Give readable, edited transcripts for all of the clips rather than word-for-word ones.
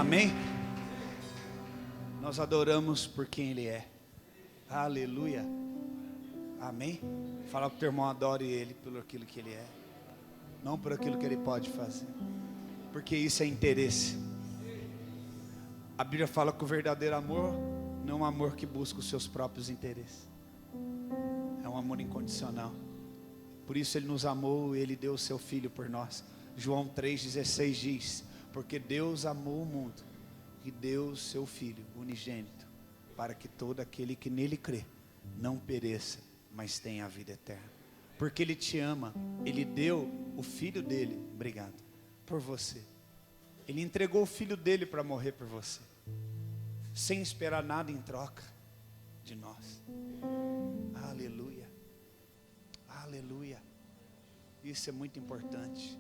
Amém? Nós adoramos por quem Ele é. Aleluia. Amém? Fala para o teu irmão, adore Ele por aquilo que Ele é, não por aquilo que Ele pode fazer, porque isso é interesse. A Bíblia fala que o verdadeiro amor não é um amor que busca os seus próprios interesses, é um amor incondicional. Por isso Ele nos amou e Ele deu o seu Filho por nós. João 3,16 diz: porque Deus amou o mundo e deu o seu Filho unigênito, para que todo aquele que nele crê não pereça, mas tenha a vida eterna. Porque Ele te ama, Ele deu o Filho dele, obrigado, por você. Ele entregou o Filho dele para morrer por você, sem esperar nada em troca de nós. Aleluia, aleluia. Isso é muito importante.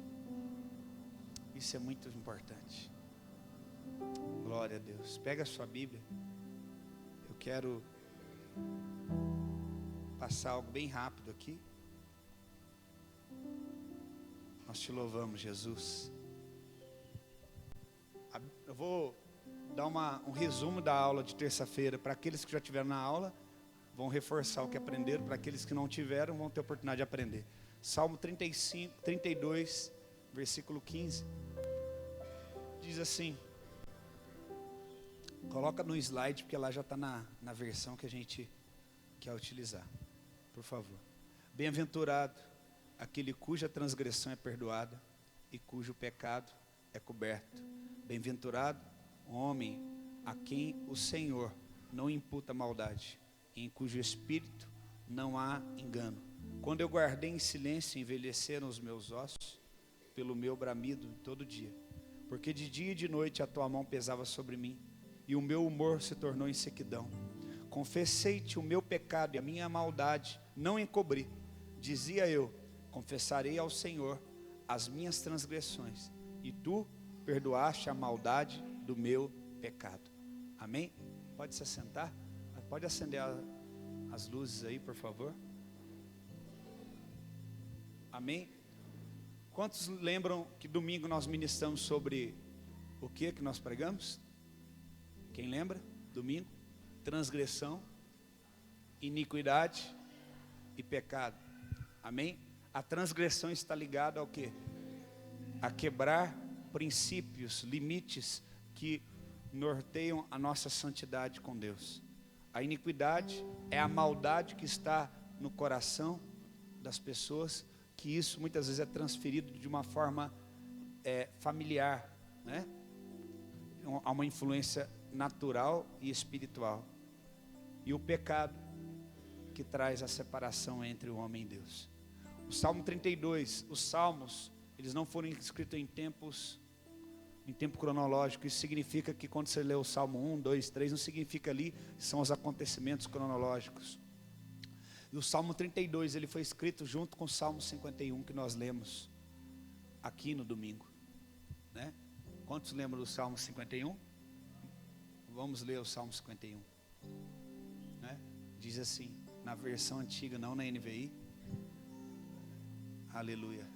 Isso é muito importante. Glória a Deus. Pega a sua Bíblia. Eu quero passar algo bem rápido aqui. Nós te louvamos, Jesus. Eu vou dar um resumo da aula de terça-feira. Para aqueles que já estiveram na aula, vão reforçar o que aprenderam. Para aqueles que não tiveram, vão ter oportunidade de aprender. Salmo 32, versículo 15. Diz assim, coloca no slide, porque lá já está na versão que a gente quer utilizar, por favor. Bem-aventurado aquele cuja transgressão é perdoada e cujo pecado é coberto. Bem-aventurado o homem a quem o Senhor não imputa maldade, em cujo espírito não há engano. Quando eu guardei em silêncio, envelheceram os meus ossos pelo meu bramido todo dia. Porque de dia e de noite a tua mão pesava sobre mim, e o meu humor se tornou em sequidão. Confessei-te o meu pecado e a minha maldade não encobri. Dizia eu, confessarei ao Senhor as minhas transgressões, e tu perdoaste a maldade do meu pecado. Amém? Pode se assentar? Pode acender as luzes aí, por favor. Amém? Quantos lembram que domingo nós ministramos sobre o que nós pregamos? Quem lembra? Domingo? Transgressão, iniquidade e pecado. Amém? A transgressão está ligada ao quê? A quebrar princípios, limites que norteiam a nossa santidade com Deus. A iniquidade é a maldade que está no coração das pessoas, que isso muitas vezes é transferido de uma forma familiar, né? Há uma influência natural e espiritual. E o pecado, que traz a separação entre o homem e Deus. O Salmo 32, os salmos, eles não foram escritos em tempo cronológico. Isso significa que quando você lê o Salmo 1, 2, 3, não significa ali, são os acontecimentos cronológicos. E o Salmo 32, ele foi escrito junto com o Salmo 51, que nós lemos aqui no domingo, né? Quantos lembram do Salmo 51? Vamos ler o Salmo 51, né? Diz assim, na versão antiga, não na NVI. Aleluia.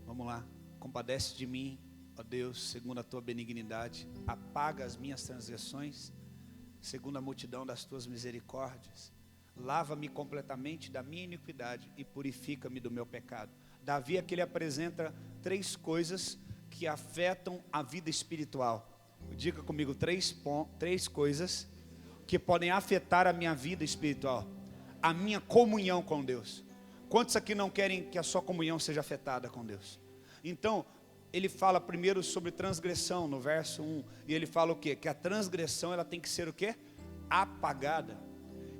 Vamos lá. Compadece de mim, ó Deus, segundo a tua benignidade. Apaga as minhas transgressões, segundo a multidão das tuas misericórdias. Lava-me completamente da minha iniquidade e purifica-me do meu pecado. Davi aqui ele apresenta três coisas que afetam a vida espiritual. Diga comigo, três coisas que podem afetar a minha vida espiritual. A minha comunhão com Deus. Quantos aqui não querem que a sua comunhão seja afetada com Deus? Então, ele fala primeiro sobre transgressão, no verso 1. E ele fala o quê? Que a transgressão, ela tem que ser o quê? Apagada.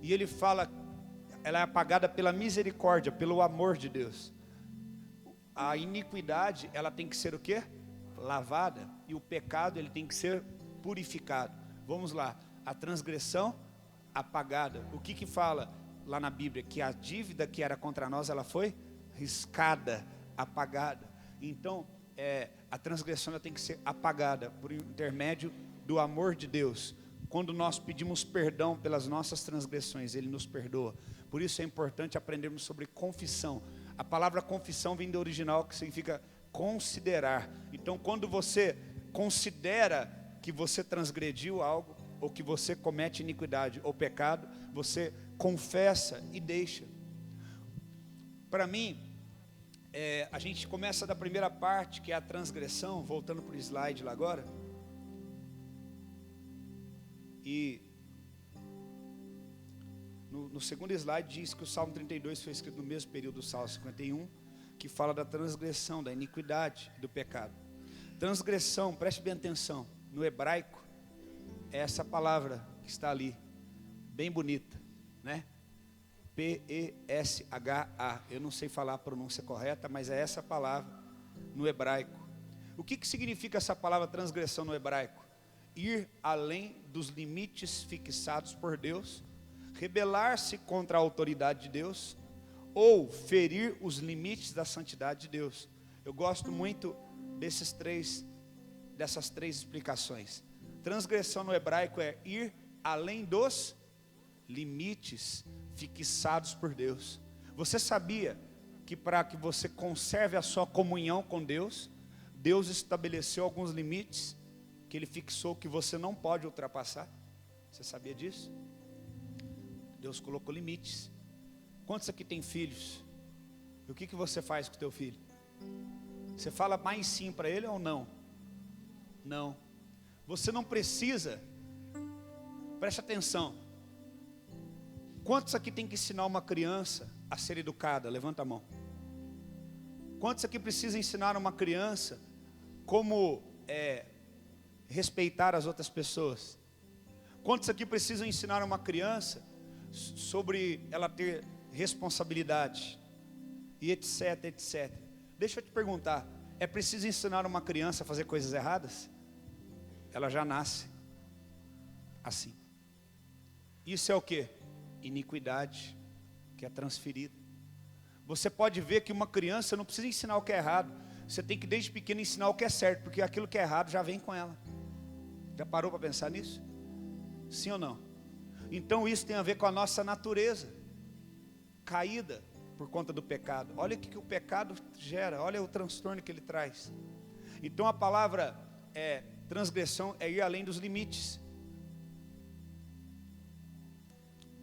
E ele fala, ela é apagada pela misericórdia, pelo amor de Deus. A iniquidade, ela tem que ser o quê? Lavada. E o pecado, ele tem que ser purificado. Vamos lá. A transgressão, apagada. O que fala lá na Bíblia? Que a dívida que era contra nós, ela foi riscada, apagada. Então, a transgressão ela tem que ser apagada por intermédio do amor de Deus. Quando nós pedimos perdão pelas nossas transgressões, Ele nos perdoa. Por isso é importante aprendermos sobre confissão. A palavra confissão vem do original, que significa considerar. Então, quando você considera que você transgrediu algo, ou que você comete iniquidade ou pecado, você confessa e deixa. Para mim, a gente começa da primeira parte, que é a transgressão, voltando para o slide lá agora. E no segundo slide diz que o Salmo 32 foi escrito no mesmo período do Salmo 51, que fala da transgressão, da iniquidade, do pecado. Transgressão, preste bem atenção, no hebraico, é essa palavra que está ali, bem bonita, né? P-E-S-H-A. Eu não sei falar a pronúncia correta, mas é essa palavra no hebraico. O que significa essa palavra transgressão no hebraico? Ir além dos limites fixados por Deus, rebelar-se contra a autoridade de Deus, ou ferir os limites da santidade de Deus. Eu gosto muito dessas três explicações. Transgressão no hebraico é ir além dos limites fixados por Deus. Você sabia que para que você conserve a sua comunhão com Deus, Deus estabeleceu alguns limites que Ele fixou que você não pode ultrapassar? Você sabia disso? Deus colocou limites. Quantos aqui tem filhos? E o que você faz com o teu filho? Você fala mais sim para ele ou não? Não. Você não precisa. Preste atenção. Quantos aqui tem que ensinar uma criança a ser educada? Levanta a mão. Quantos aqui precisa ensinar uma criança como respeitar as outras pessoas? Quantos aqui precisam ensinar uma criança sobre ela ter responsabilidade e etc, etc? Deixa eu te perguntar, é preciso ensinar uma criança a fazer coisas erradas? Ela já nasce assim. Isso é o que? Iniquidade, que é transferida. Você pode ver que uma criança não precisa ensinar o que é errado. Você tem que desde pequeno ensinar o que é certo, porque aquilo que é errado já vem com ela. Já parou para pensar nisso? Sim ou não? Então isso tem a ver com a nossa natureza caída por conta do pecado. Olha o que o pecado gera, olha o transtorno que ele traz. Então a palavra transgressão é ir além dos limites.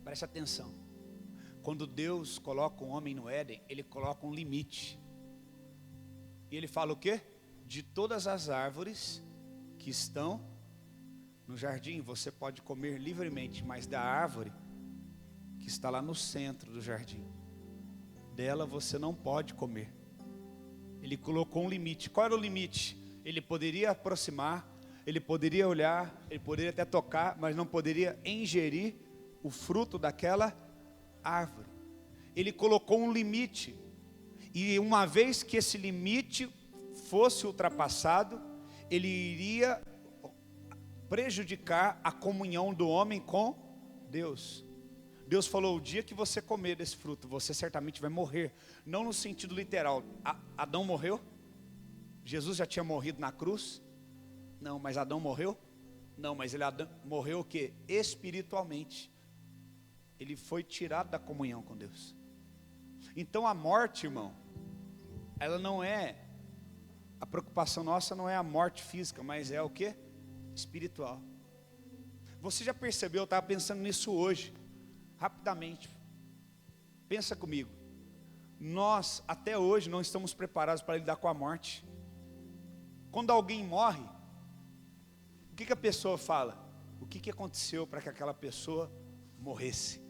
Preste atenção. Quando Deus coloca um homem no Éden, Ele coloca um limite. E Ele fala o quê? De todas as árvores que estão no jardim, você pode comer livremente, mas da árvore que está lá no centro do jardim, dela você não pode comer. Ele colocou um limite. Qual era o limite? Ele poderia aproximar, ele poderia olhar, ele poderia até tocar, mas não poderia ingerir o fruto daquela árvore. Ele colocou um limite. E uma vez que esse limite fosse ultrapassado, ele iria prejudicar a comunhão do homem com Deus. Deus falou, o dia que você comer desse fruto, você certamente vai morrer. Não no sentido literal. Adão morreu? Jesus já tinha morrido na cruz? Não, mas Adão morreu? Não, mas morreu o quê? Espiritualmente. Ele foi tirado da comunhão com Deus. Então a morte, irmão, ela não é, a preocupação nossa não é a morte física, mas é o quê? Espiritual. Você já percebeu, eu estava pensando nisso hoje, rapidamente. Pensa comigo. Nós, até hoje, não estamos preparados para lidar com a morte. Quando alguém morre, o que a pessoa fala? O que aconteceu para que aquela pessoa morresse?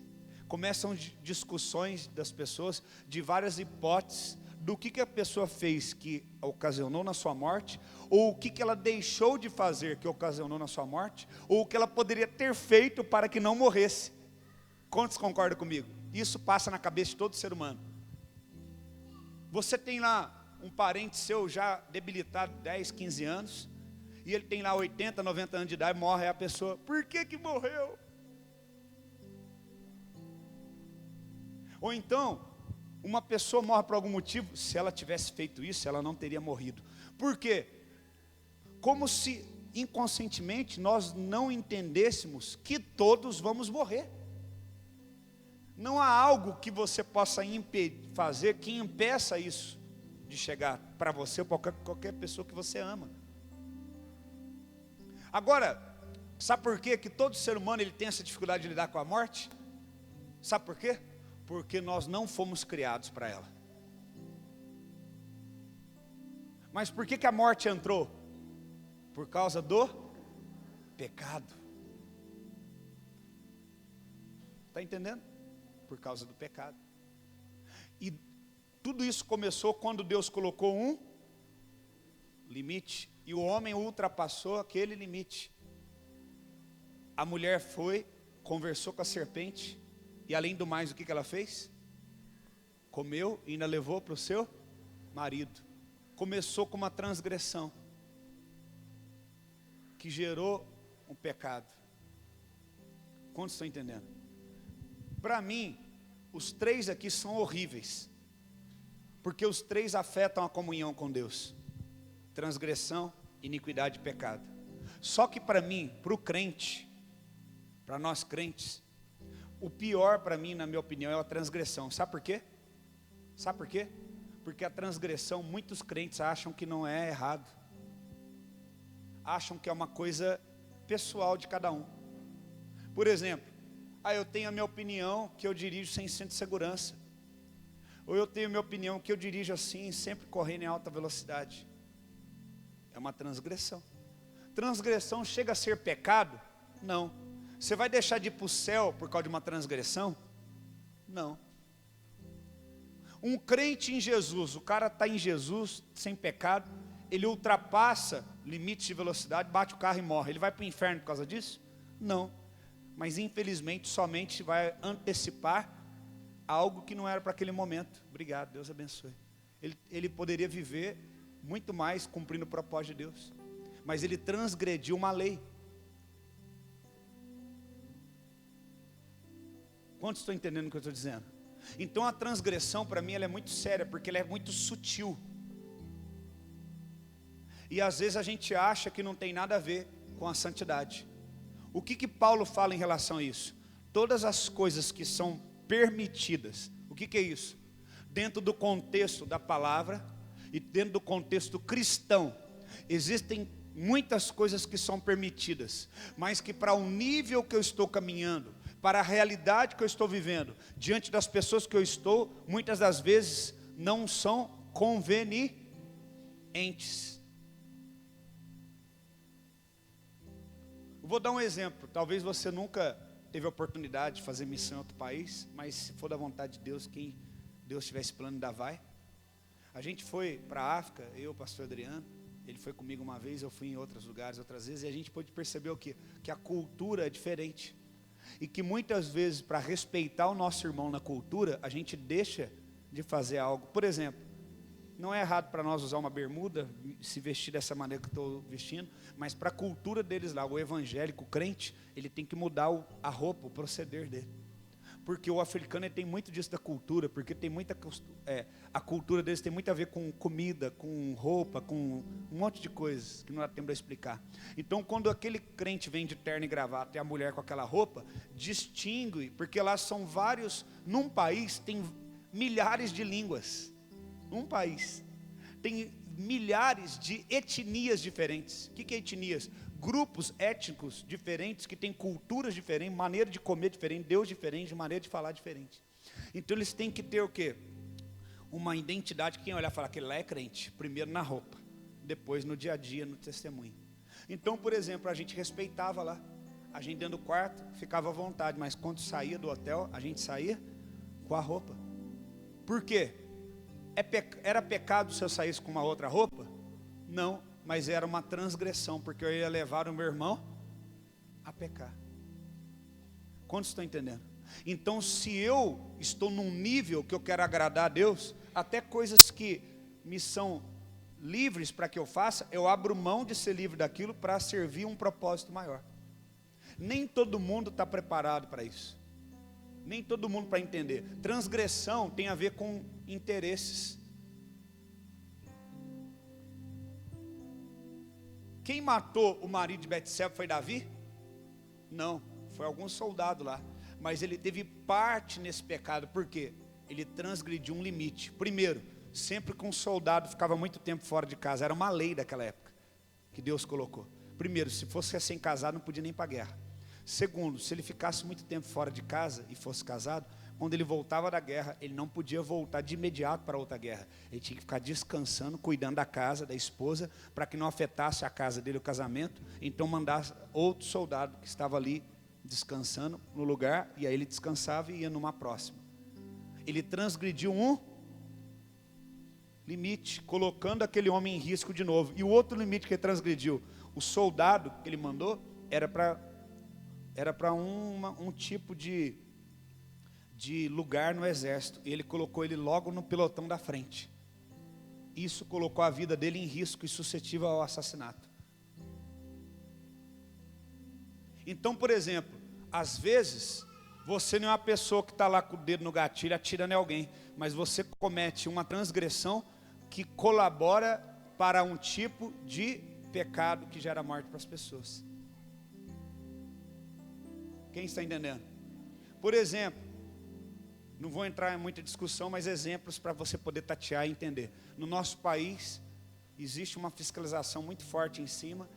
Começam discussões das pessoas de várias hipóteses do que a pessoa fez que ocasionou na sua morte, ou o que ela deixou de fazer que ocasionou na sua morte, ou o que ela poderia ter feito para que não morresse. Quantos concordam comigo? Isso passa na cabeça de todo ser humano. Você tem lá um parente seu já debilitado 10, 15 anos, e ele tem lá 80, 90 anos de idade, morre a pessoa, por que morreu? Ou então, uma pessoa morre por algum motivo, se ela tivesse feito isso, ela não teria morrido. Por quê? Como se inconscientemente nós não entendêssemos que todos vamos morrer. Não há algo que você possa fazer que impeça isso de chegar para você ou para qualquer pessoa que você ama. Agora, sabe por quê que todo ser humano ele tem essa dificuldade de lidar com a morte? Sabe por quê? Porque nós não fomos criados para ela. Mas por que a morte entrou? Por causa do pecado. Está entendendo? Por causa do pecado. E tudo isso começou quando Deus colocou um limite. E o homem ultrapassou aquele limite. A mulher foi, conversou com a serpente. E além do mais, o que ela fez? Comeu e ainda levou para o seu marido. Começou com uma transgressão que gerou um pecado. Quantos estão entendendo? Para mim, os três aqui são horríveis, porque os três afetam a comunhão com Deus: transgressão, iniquidade e pecado. Só que para mim, para o crente, para nós crentes, o pior para mim, na minha opinião, é a transgressão. Sabe por quê? Sabe por quê? Porque a transgressão, muitos crentes acham que não é errado, acham que é uma coisa pessoal de cada um. Por exemplo, eu tenho a minha opinião que eu dirijo sem cinto de segurança, ou eu tenho a minha opinião que eu dirijo assim, sempre correndo em alta velocidade. É uma transgressão. Transgressão chega a ser pecado? Não. Você vai deixar de ir para o céu por causa de uma transgressão? Não. Um crente em Jesus, o cara está em Jesus, sem pecado, ele ultrapassa limites de velocidade, bate o carro e morre. Ele vai para o inferno por causa disso? Não. Mas infelizmente somente vai antecipar algo que não era para aquele momento. Obrigado, Deus abençoe. Ele poderia viver muito mais cumprindo o propósito de Deus, mas ele transgrediu uma lei. Quantos estão entendendo o que eu estou dizendo? Então a transgressão para mim ela é muito séria, porque ela é muito sutil. E às vezes a gente acha que não tem nada a ver com a santidade. O que Paulo fala em relação a isso? Todas as coisas que são permitidas. O que é isso? Dentro do contexto da palavra e dentro do contexto cristão, existem muitas coisas que são permitidas, mas que para o nível que eu estou caminhando, para a realidade que eu estou vivendo, diante das pessoas que eu estou, muitas das vezes não são convenientes. Eu vou dar um exemplo. Talvez você nunca teve a oportunidade de fazer missão em outro país, mas se for da vontade de Deus, quem Deus tiver esse plano ainda vai. A gente foi para a África, eu, o pastor Adriano, ele foi comigo uma vez, eu fui em outros lugares outras vezes, e a gente pôde perceber o quê? Que a cultura é diferente. E que muitas vezes, para respeitar o nosso irmão na cultura, a gente deixa de fazer algo. Por exemplo, não é errado para nós usar uma bermuda, se vestir dessa maneira que eu estou vestindo, mas para a cultura deles lá, o evangélico, o crente, ele tem que mudar a roupa, o proceder dele. Porque o africano ele tem muito disso da cultura, porque tem muita, a cultura deles tem muito a ver com comida, com roupa, com um monte de coisas que não dá tempo de explicar. Então quando aquele crente vem de terno e gravata e a mulher com aquela roupa, distingue, porque lá são vários, num país tem milhares de línguas, num país tem milhares de etnias diferentes. O que é etnias? Grupos étnicos diferentes, que têm culturas diferentes, maneira de comer diferente, Deus diferente, maneira de falar diferente. Então eles têm que ter o quê? Uma identidade, quem olhar e falar que ele lá é crente, primeiro na roupa, depois no dia a dia, no testemunho. Então, por exemplo, a gente respeitava lá, a gente dentro do quarto, ficava à vontade, mas quando saía do hotel, a gente saía com a roupa. Por quê? Era pecado se eu saísse com uma outra roupa? Não, mas era uma transgressão, porque eu ia levar o meu irmão a pecar. Quantos estão entendendo? Então se eu estou num nível que eu quero agradar a Deus, até coisas que me são livres para que eu faça, eu abro mão de ser livre daquilo para servir um propósito maior. Nem todo mundo está preparado para isso. Nem todo mundo para entender. Transgressão tem a ver com interesses. Quem matou o marido de Betseba foi Davi? Não, foi algum soldado lá. Mas ele teve parte nesse pecado, por quê? Ele transgrediu um limite. Primeiro, sempre que um soldado ficava muito tempo fora de casa, era uma lei daquela época, que Deus colocou. Primeiro, se fosse recém-casado, não podia nem ir para a guerra. Segundo, se ele ficasse muito tempo fora de casa e fosse casado, quando ele voltava da guerra, ele não podia voltar de imediato para outra guerra. Ele tinha que ficar descansando, cuidando da casa, da esposa, para que não afetasse a casa dele, o casamento. Então mandasse outro soldado que estava ali descansando no lugar, e aí ele descansava e ia numa próxima. Ele transgrediu um limite, colocando aquele homem em risco de novo. E o outro limite que ele transgrediu, o soldado que ele mandou, era para um tipo de lugar no exército. Ele colocou ele logo no pelotão da frente. Isso colocou a vida dele em risco e suscetível ao assassinato. Então, por exemplo, às vezes, você não é uma pessoa que está lá com o dedo no gatilho atirando em alguém, mas você comete uma transgressão que colabora para um tipo de pecado que gera morte para as pessoas. Quem está entendendo? Por exemplo, não vou entrar em muita discussão, mas exemplos para você poder tatear e entender. No nosso país, existe uma fiscalização muito forte em cima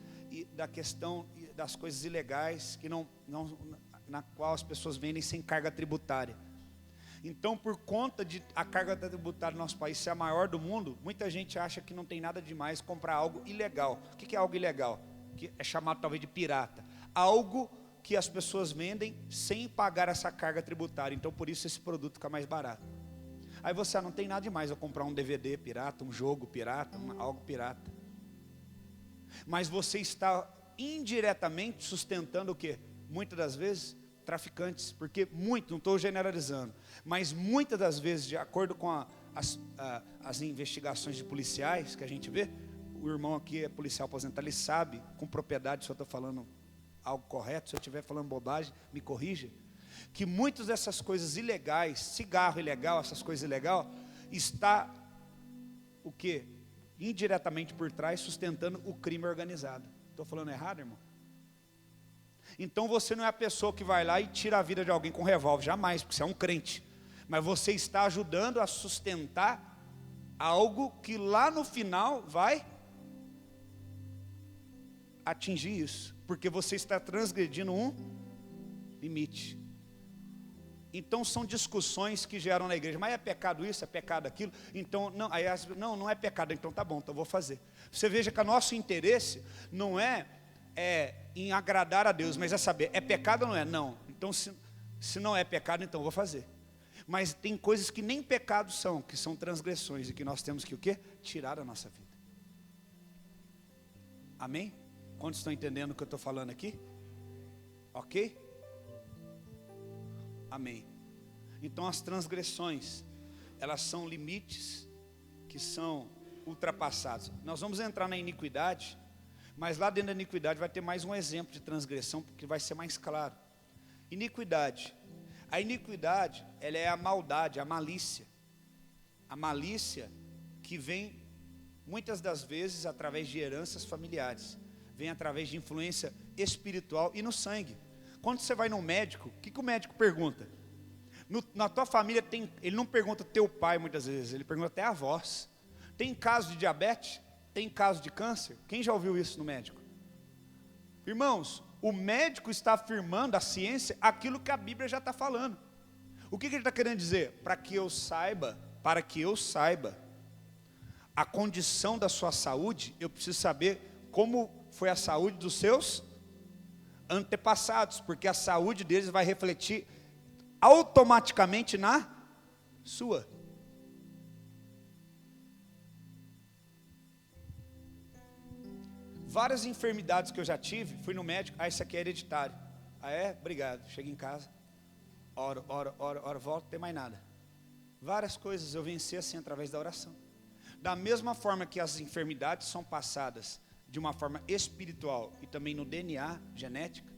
da questão das coisas ilegais, na qual as pessoas vendem sem carga tributária. Então, por conta de a carga tributária do nosso país ser a maior do mundo, muita gente acha que não tem nada demais comprar algo ilegal. O que é algo ilegal? Que é chamado talvez de pirata. Algo que as pessoas vendem sem pagar essa carga tributária. Então, por isso esse produto fica mais barato. Aí você não tem nada demais eu comprar um DVD pirata, um jogo pirata, algo pirata. Mas você está indiretamente sustentando o quê? Muitas das vezes, traficantes, porque não estou generalizando, mas muitas das vezes, de acordo com as investigações de policiais que a gente vê, o irmão aqui é policial aposentado, ele sabe com propriedade se eu estou falando algo correto, se eu estiver falando bobagem, me corrija, que muitas dessas coisas ilegais, cigarro ilegal, essas coisas ilegais, está o quê? Indiretamente por trás, sustentando o crime organizado. Estou falando errado, irmão? Então você não é a pessoa que vai lá e tira a vida de alguém com revólver, jamais, porque você é um crente. Mas você está ajudando a sustentar algo que lá no final vai atingir isso, porque você está transgredindo um limite. Então são discussões que geram na igreja, mas é pecado isso, é pecado aquilo, então não é pecado, então tá bom, então eu vou fazer. Você veja que o nosso interesse não é em agradar a Deus, mas é saber, é pecado ou não é? Não, então se não é pecado, então eu vou fazer. Mas tem coisas que nem pecados são, que são transgressões, e que nós temos que o quê? Tirar da nossa vida. Amém? Quantos estão entendendo o que eu estou falando aqui? Ok? Amém. Então as transgressões, elas são limites que são ultrapassados. Nós vamos entrar na iniquidade, mas lá dentro da iniquidade vai ter mais um exemplo de transgressão, porque vai ser mais claro. Iniquidade. A iniquidade, ela é a maldade, a malícia. A malícia que vem, muitas das vezes, através de heranças familiares. Vem através de influência espiritual e no sangue. Quando você vai no médico, o que o médico pergunta? Na tua família ele não pergunta teu pai muitas vezes, ele pergunta até avós. Tem caso de diabetes? Tem caso de câncer? Quem já ouviu isso no médico? Irmãos, o médico está afirmando, a ciência, aquilo que a Bíblia já está falando. O que ele está querendo dizer? Para que eu saiba a condição da sua saúde, eu preciso saber como foi a saúde dos seus antepassados, porque a saúde deles vai refletir automaticamente na sua. Várias enfermidades que eu já tive, fui no médico, isso aqui é hereditário. Obrigado, chego em casa, oro, volto, não tem mais nada. Várias coisas eu venci assim através da oração. Da mesma forma que as enfermidades são passadas de uma forma espiritual e também no DNA, genética,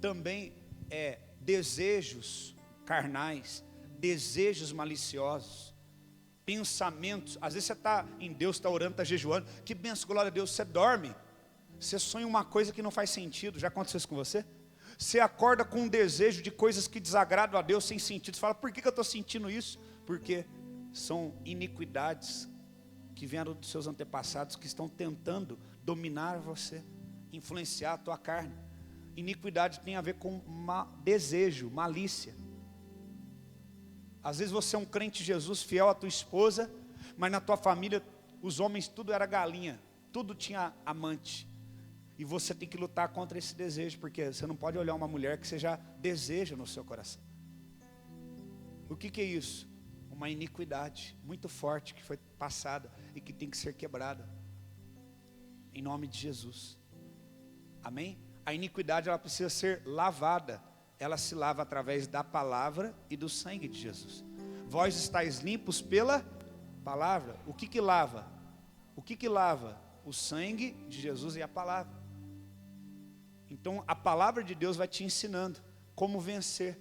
também desejos carnais, desejos maliciosos, pensamentos. Às vezes você está em Deus, está orando, está jejuando, que benção, glória a Deus, você dorme, você sonha uma coisa que não faz sentido. Já aconteceu isso com você? Você acorda com um desejo de coisas que desagradam a Deus sem sentido. Você fala, por que eu estou sentindo isso? Porque são iniquidades que vieram dos seus antepassados, que estão tentando dominar você, influenciar a tua carne. Iniquidade tem a ver com desejo, malícia. Às vezes você é um crente de Jesus, fiel à tua esposa, mas na tua família os homens tudo era galinha, tudo tinha amante. E você tem que lutar contra esse desejo, porque você não pode olhar uma mulher que você já deseja no seu coração. O que é isso? Uma iniquidade muito forte que foi passada e que tem que ser quebrada. Em nome de Jesus. Amém? A iniquidade ela precisa ser lavada. Ela se lava através da palavra e do sangue de Jesus. Vós estáis limpos pela palavra. O que lava? O que lava? O sangue de Jesus e a palavra. Então a palavra de Deus vai te ensinando como vencer.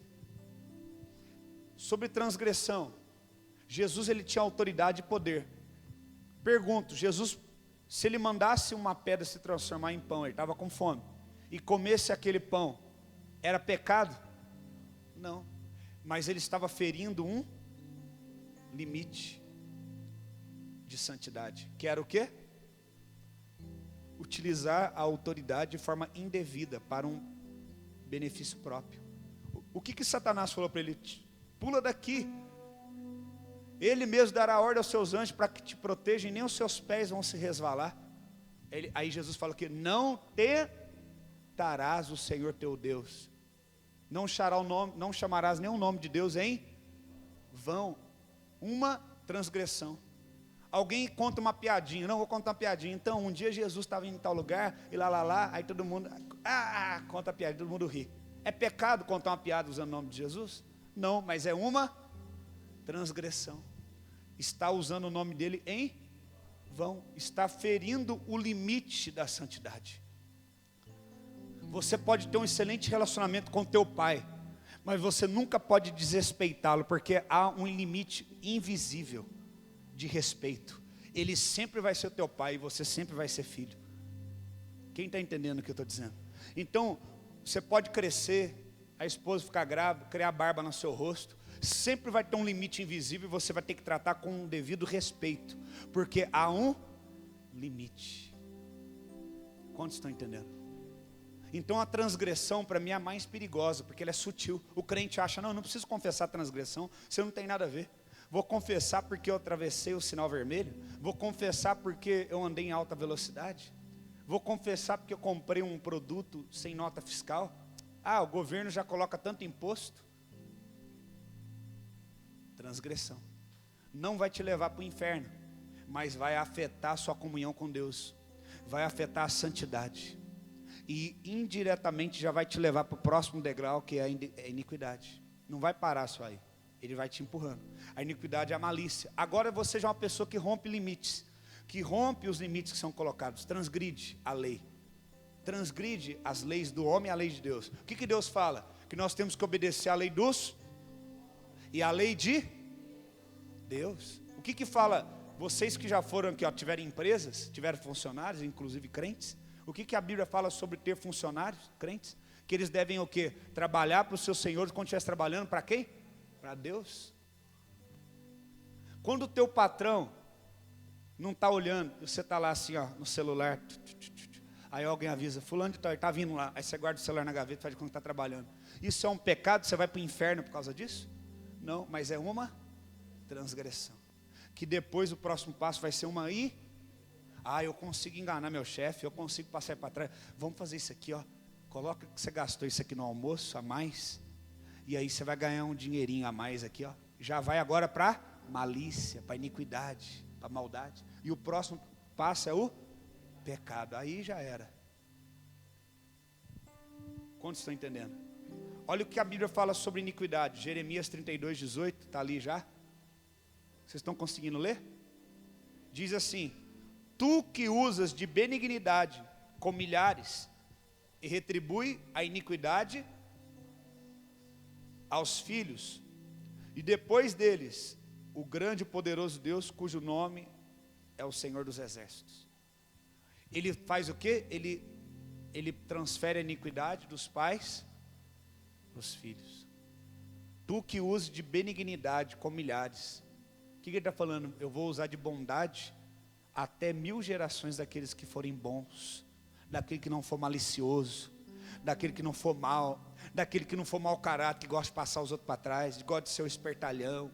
Sobre transgressão, Jesus ele tinha autoridade e poder. Pergunto, Jesus, se ele mandasse uma pedra se transformar em pão, ele estava com fome, e comesse aquele pão, era pecado? Não, mas ele estava ferindo um limite de santidade, que era o quê? Utilizar a autoridade de forma indevida para um benefício próprio. O que Satanás falou para ele? Pula daqui. Ele mesmo dará ordem aos seus anjos para que te protejam e nem os seus pés vão se resvalar. Aí Jesus fala que não tentarás o Senhor teu Deus. Não chamarás nenhum nome de Deus em vão. Uma transgressão. Alguém conta uma piadinha, não vou contar uma piadinha. Então, um dia Jesus estava em tal lugar, e lá, aí todo mundo, conta a piada, todo mundo ri. É pecado contar uma piada usando o nome de Jesus? Não, mas é uma transgressão. Está usando o nome dele em vão, está ferindo o limite da santidade. Você pode ter um excelente relacionamento com teu pai, mas você nunca pode desrespeitá-lo, porque há um limite invisível de respeito. Ele sempre vai ser teu pai e você sempre vai ser filho. Quem está entendendo o que eu estou dizendo? Então, você pode crescer, a esposa ficar grávida, criar barba no seu rosto, sempre vai ter um limite invisível e você vai ter que tratar com um devido respeito, porque há um limite. Quantos estão entendendo? Então a transgressão para mim é a mais perigosa, porque ela é sutil. O crente acha, não preciso confessar a transgressão, você não tem nada a ver. Vou confessar porque eu atravessei o sinal vermelho. Vou confessar porque eu andei em alta velocidade. Vou confessar porque eu comprei um produto sem nota fiscal. O governo já coloca tanto imposto. Transgressão. Não vai te levar para o inferno, mas vai afetar a sua comunhão com Deus. Vai afetar a santidade. E indiretamente já vai te levar para o próximo degrau, que é a iniquidade. Não vai parar só aí. Ele vai te empurrando. A iniquidade é a malícia. Agora você já é uma pessoa que rompe limites. Que rompe os limites que são colocados. Transgride a lei. Transgride as leis do homem e a lei de Deus. O que Deus fala? Que nós temos que obedecer a lei dos e a lei de Deus. O que fala? Vocês que já foram aqui, tiveram empresas, tiveram funcionários, inclusive crentes. O que a Bíblia fala sobre ter funcionários, crentes? Que eles devem o quê? Trabalhar para os seus senhores quando estivesse trabalhando para quem? Para Deus. Quando o teu patrão não está olhando, você está lá assim, no celular, aí alguém avisa, fulano de tal, está vindo lá, aí você guarda o celular na gaveta e faz de conta que está trabalhando. Isso é um pecado? Você vai para o inferno por causa disso? Não, mas é uma transgressão. Que depois o próximo passo vai ser uma eu consigo enganar meu chefe, eu consigo passar para trás. Vamos fazer isso aqui, coloca que você gastou isso aqui no almoço a mais. E aí você vai ganhar um dinheirinho a mais aqui, Já vai agora para malícia, para iniquidade, para maldade. E o próximo passo é o pecado. Aí já era. Quantos estão entendendo? Olha o que a Bíblia fala sobre iniquidade. Jeremias 32:18, está ali já? Vocês estão conseguindo ler? Diz assim: tu que usas de benignidade com milhares e retribui a iniquidade aos filhos, e depois deles o grande e poderoso Deus, cujo nome é o Senhor dos Exércitos. Ele faz o quê? Ele transfere a iniquidade dos pais para os filhos. Tu que usas de benignidade com milhares, que ele está falando? Eu vou usar de bondade até 1000 gerações daqueles que forem bons, daquele que não for malicioso, daquele que não for mal, daquele que não for mau caráter, que gosta de passar os outros para trás, que gosta de ser o espertalhão,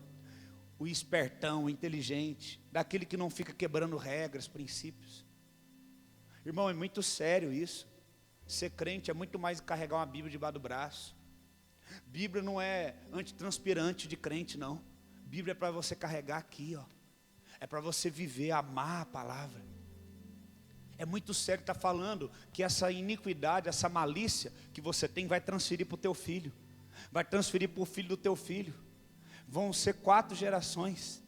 o espertão, o inteligente, daquele que não fica quebrando regras, princípios. Irmão, é muito sério isso. Ser crente é muito mais que carregar uma Bíblia debaixo do braço. Bíblia não é antitranspirante de crente, não. Bíblia é para você carregar aqui, ó. É para você viver, amar a palavra. É muito sério estar falando que essa iniquidade, essa malícia que você tem vai transferir para o teu filho. Vai transferir para o filho do teu filho. Vão ser 4 gerações.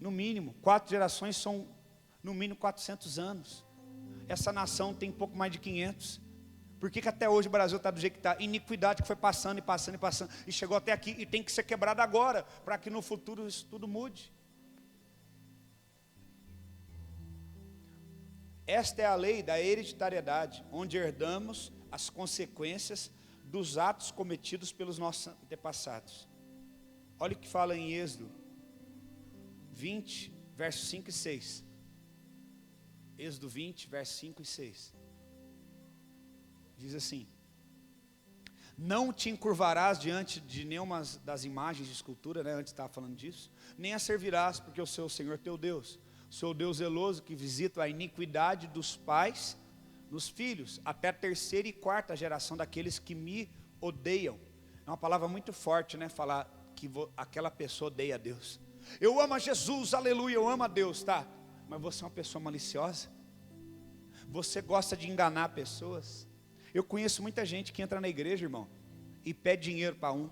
No mínimo, 4 gerações são no mínimo 400 anos. Essa nação tem pouco mais de 500. Por que até hoje o Brasil está do jeito que está? Iniquidade que foi passando e passando e passando. E chegou até aqui e tem que ser quebrada agora. Para que no futuro isso tudo mude. Esta é a lei da hereditariedade, onde herdamos as consequências dos atos cometidos pelos nossos antepassados. Olha o que fala em Êxodo 20, versos 5 e 6. Êxodo 20, versos 5 e 6. Diz assim: não te encurvarás diante de nenhuma das imagens de escultura, né? Antes estava falando disso. Nem a servirás, porque eu sou o Senhor teu Deus. Sou o Deus zeloso que visita a iniquidade dos pais nos filhos, até a 3ª e 4ª geração daqueles que me odeiam. É uma palavra muito forte, né? Falar que aquela pessoa odeia a Deus. Eu amo a Jesus, aleluia, eu amo a Deus, tá? Mas você é uma pessoa maliciosa? Você gosta de enganar pessoas? Eu conheço muita gente que entra na igreja, irmão, e pede dinheiro para um,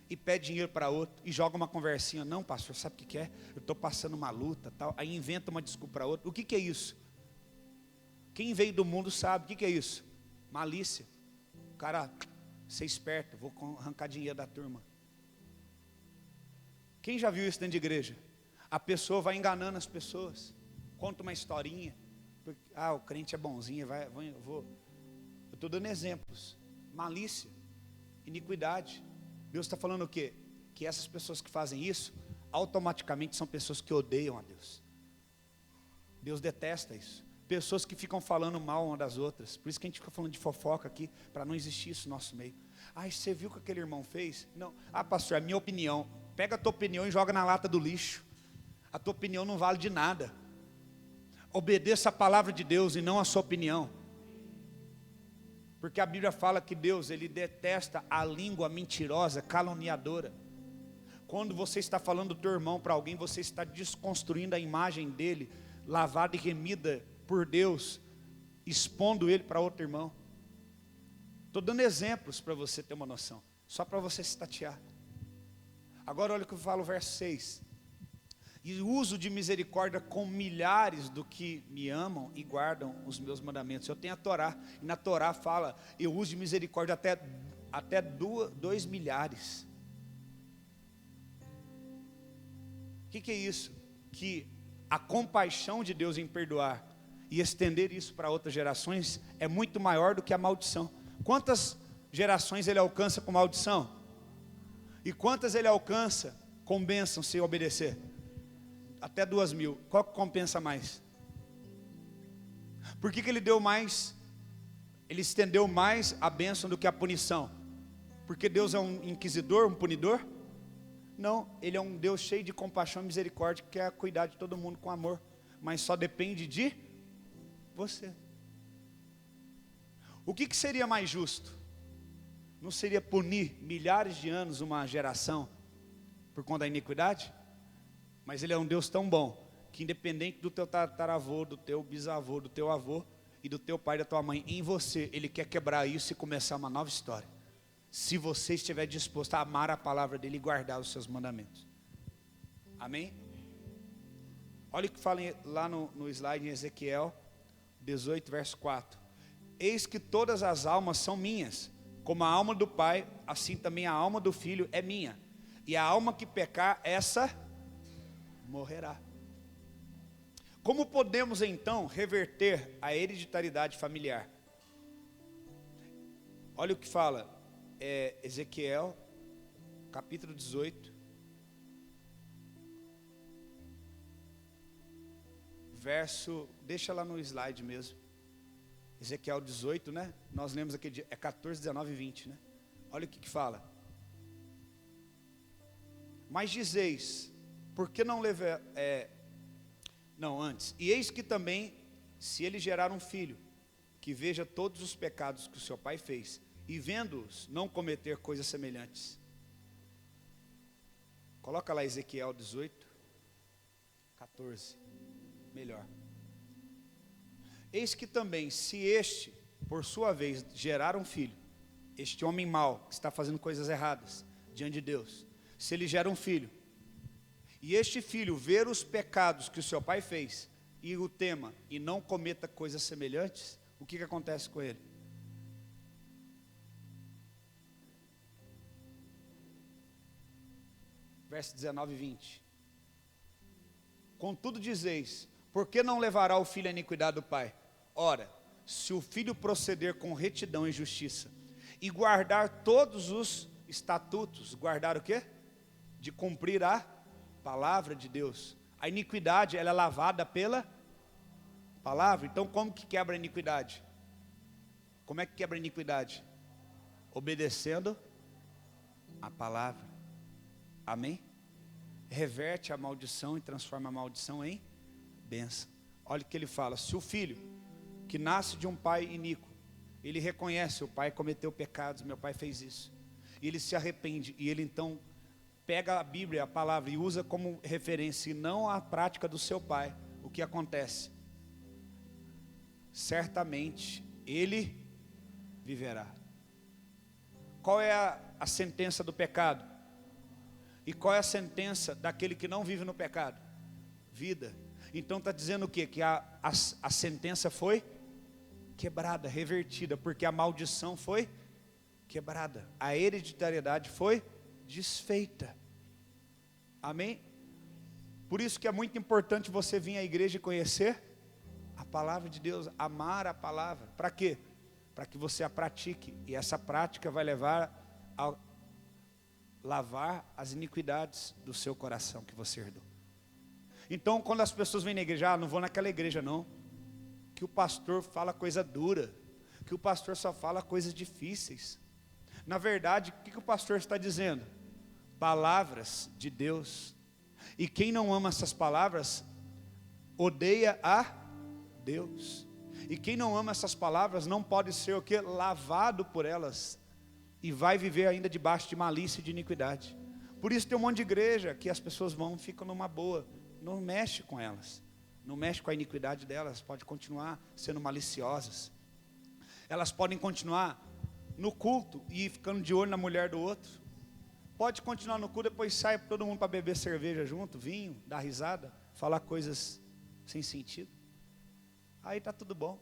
e pede dinheiro para outro, e joga uma conversinha. Não, pastor, sabe o que é? Eu estou passando uma luta, tal. Aí inventa uma desculpa para outro. O que é isso? Quem veio do mundo sabe. O que é isso? Malícia. O cara, ser esperto, vou arrancar dinheiro da turma. Quem já viu isso dentro de igreja? A pessoa vai enganando as pessoas, conta uma historinha. O crente é bonzinho, eu estou dando exemplos. Malícia, iniquidade. Deus está falando o quê? Que essas pessoas que fazem isso, automaticamente são pessoas que odeiam a Deus. Deus detesta isso. Pessoas que ficam falando mal uma das outras. Por isso que a gente fica falando de fofoca aqui, para não existir isso no nosso meio. Você viu o que aquele irmão fez? Não. Pastor, é a minha opinião. Pega a tua opinião e joga na lata do lixo. A tua opinião não vale de nada. Obedeça a palavra de Deus e não a sua opinião. Porque a Bíblia fala que Deus, Ele detesta a língua mentirosa, caluniadora. Quando você está falando do teu irmão para alguém, você está desconstruindo a imagem dele, lavada e remida por Deus, expondo ele para outro irmão. Estou dando exemplos para você ter uma noção, só para você se tatear. Agora olha o que eu falo, verso 6. E uso de misericórdia com milhares do que me amam e guardam os meus mandamentos. Eu tenho a Torá, e na Torá fala, eu uso de misericórdia até 2 milhares. O que é isso? Que a compaixão de Deus em perdoar e estender isso para outras gerações é muito maior do que a maldição. Quantas gerações Ele alcança com maldição? E quantas Ele alcança com bênção se obedecer? Até 2.000. Qual que compensa mais? Por que Ele deu mais? Ele estendeu mais a bênção do que a punição? Porque Deus é um inquisidor, um punidor? Não, Ele é um Deus cheio de compaixão e misericórdia, que quer cuidar de todo mundo com amor, mas só depende de você. O que seria mais justo? Não seria punir milhares de anos uma geração por conta da iniquidade? Mas Ele é um Deus tão bom, que independente do teu tataravô, do teu bisavô, do teu avô e do teu pai e da tua mãe, em você, Ele quer quebrar isso e começar uma nova história. Se você estiver disposto a amar a palavra dEle e guardar os seus mandamentos. Amém? Olha o que fala lá no slide em Ezequiel 18, verso 4. Eis que todas as almas são minhas, como a alma do Pai, assim também a alma do Filho é minha. E a alma que pecar, essa morrerá. Como podemos então reverter a hereditariedade familiar? Olha o que fala Ezequiel, capítulo 18, deixa lá no slide mesmo. Ezequiel 18, né? Nós lemos aqui, é 14, 19 e 20, né? Olha o que fala. Mas dizeis, por que não levar... Não, antes. E eis que também, se ele gerar um filho, que veja todos os pecados que o seu pai fez, e vendo-os não cometer coisas semelhantes. Coloca lá Ezequiel 18, 14. Melhor. Eis que também, se este, por sua vez, gerar um filho, este homem mau, que está fazendo coisas erradas diante de Deus, se ele gera um filho, e este filho ver os pecados que o seu pai fez, e o tema, e não cometa coisas semelhantes, o que acontece com ele? Verso 19 e 20. Contudo dizeis, por que não levará o filho à iniquidade do pai? Ora, se o filho proceder com retidão e justiça, e guardar todos os estatutos, guardar o quê? De cumprir a palavra de Deus. A iniquidade, ela é lavada pela palavra. Então como que quebra a iniquidade? Como é que quebra a iniquidade? Obedecendo a palavra. Amém? Reverte a maldição e transforma a maldição em bênção. Olha o que ele fala, se o filho que nasce de um pai iníquo, ele reconhece, o pai cometeu pecados, meu pai fez isso, e ele se arrepende, e ele então pega a Bíblia, a palavra, e usa como referência, e não a prática do seu pai, o que acontece? Certamente, ele viverá. Qual é a sentença do pecado? E qual é a sentença daquele que não vive no pecado? Vida. Então está dizendo o quê? Que a sentença foi quebrada, revertida, porque a maldição foi quebrada, a hereditariedade foi desfeita. Amém? Por isso que é muito importante você vir à igreja e conhecer a palavra de Deus, amar a palavra. Para quê? Para que você a pratique, e essa prática vai levar a lavar as iniquidades do seu coração que você herdou. Então quando as pessoas vêm na igreja, não vou naquela igreja não, que o pastor fala coisa dura, que o pastor só fala coisas difíceis. Na verdade, o que o pastor está dizendo? Palavras de Deus. E quem não ama essas palavras, odeia a Deus. E quem não ama essas palavras, não pode ser o quê? Lavado por elas. E vai viver ainda debaixo de malícia e de iniquidade. Por isso tem um monte de igreja que as pessoas vão, ficam numa boa, não mexe com elas, não mexe com a iniquidade delas, pode continuar sendo maliciosas. Elas podem continuar no culto e ficando de olho na mulher do outro. Pode continuar no culto, depois sai todo mundo para beber cerveja junto, vinho, dar risada, falar coisas sem sentido. Aí está tudo bom.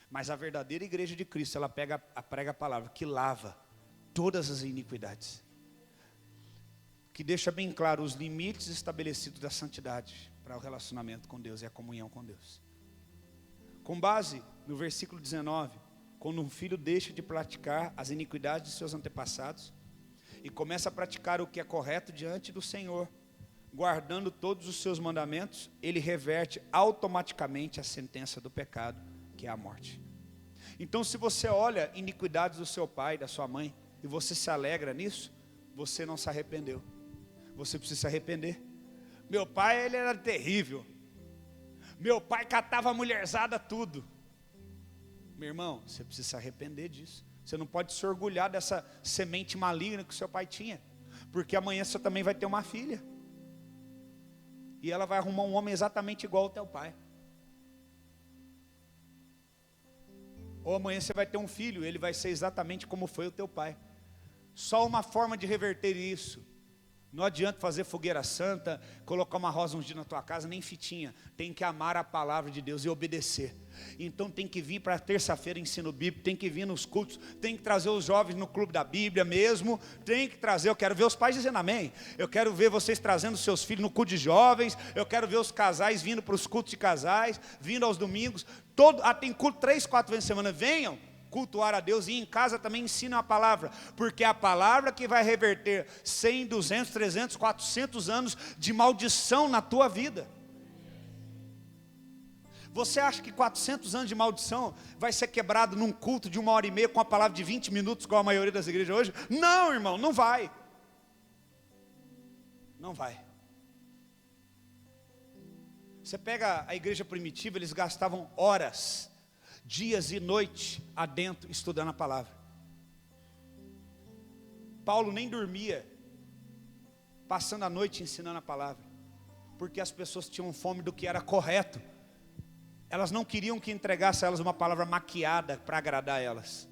Mas a verdadeira igreja de Cristo, ela prega a palavra que lava todas as iniquidades, que deixa bem claro os limites estabelecidos da santidade para o relacionamento com Deus e a comunhão com Deus. Com base no versículo 19, quando um filho deixa de praticar as iniquidades de seus antepassados e começa a praticar o que é correto diante do Senhor, guardando todos os seus mandamentos, ele reverte automaticamente a sentença do pecado, que é a morte. Então se você olha iniquidades do seu pai, da sua mãe, e você se alegra nisso, você não se arrependeu. Você precisa se arrepender. Meu pai, ele era terrível. Meu pai catava a mulherzada tudo. Meu irmão, você precisa se arrepender disso. Você não pode se orgulhar dessa semente maligna que o seu pai tinha, porque amanhã você também vai ter uma filha, e ela vai arrumar um homem exatamente igual ao teu pai. Ou amanhã você vai ter um filho, ele vai ser exatamente como foi o teu pai. Só uma forma de reverter isso. Não adianta fazer fogueira santa, colocar uma rosa ungida na tua casa, nem fitinha. Tem que amar a palavra de Deus e obedecer. Então tem que vir para terça-feira ensino bíblico, tem que vir nos cultos, tem que trazer os jovens no clube da Bíblia mesmo, tem que trazer, eu quero ver os pais dizendo amém, eu quero ver vocês trazendo seus filhos no culto de jovens, eu quero ver os casais vindo para os cultos de casais, vindo aos domingos, tem culto 3, 4 vezes por semana, venham cultuar a Deus, e em casa também ensinam a palavra, porque é a palavra que vai reverter 100, 200, 300, 400 anos de maldição na tua vida. Você acha que 400 anos de maldição vai ser quebrado num culto de 1h30 com a palavra de 20 minutos, igual a maioria das igrejas hoje? Não, irmão, não vai. Não vai. Você pega a igreja primitiva, eles gastavam horas, dias e noite adentro estudando a palavra. Paulo nem dormia, passando a noite ensinando a palavra, porque as pessoas tinham fome do que era correto. Elas não queriam que entregasse a elas uma palavra maquiada para agradar elas.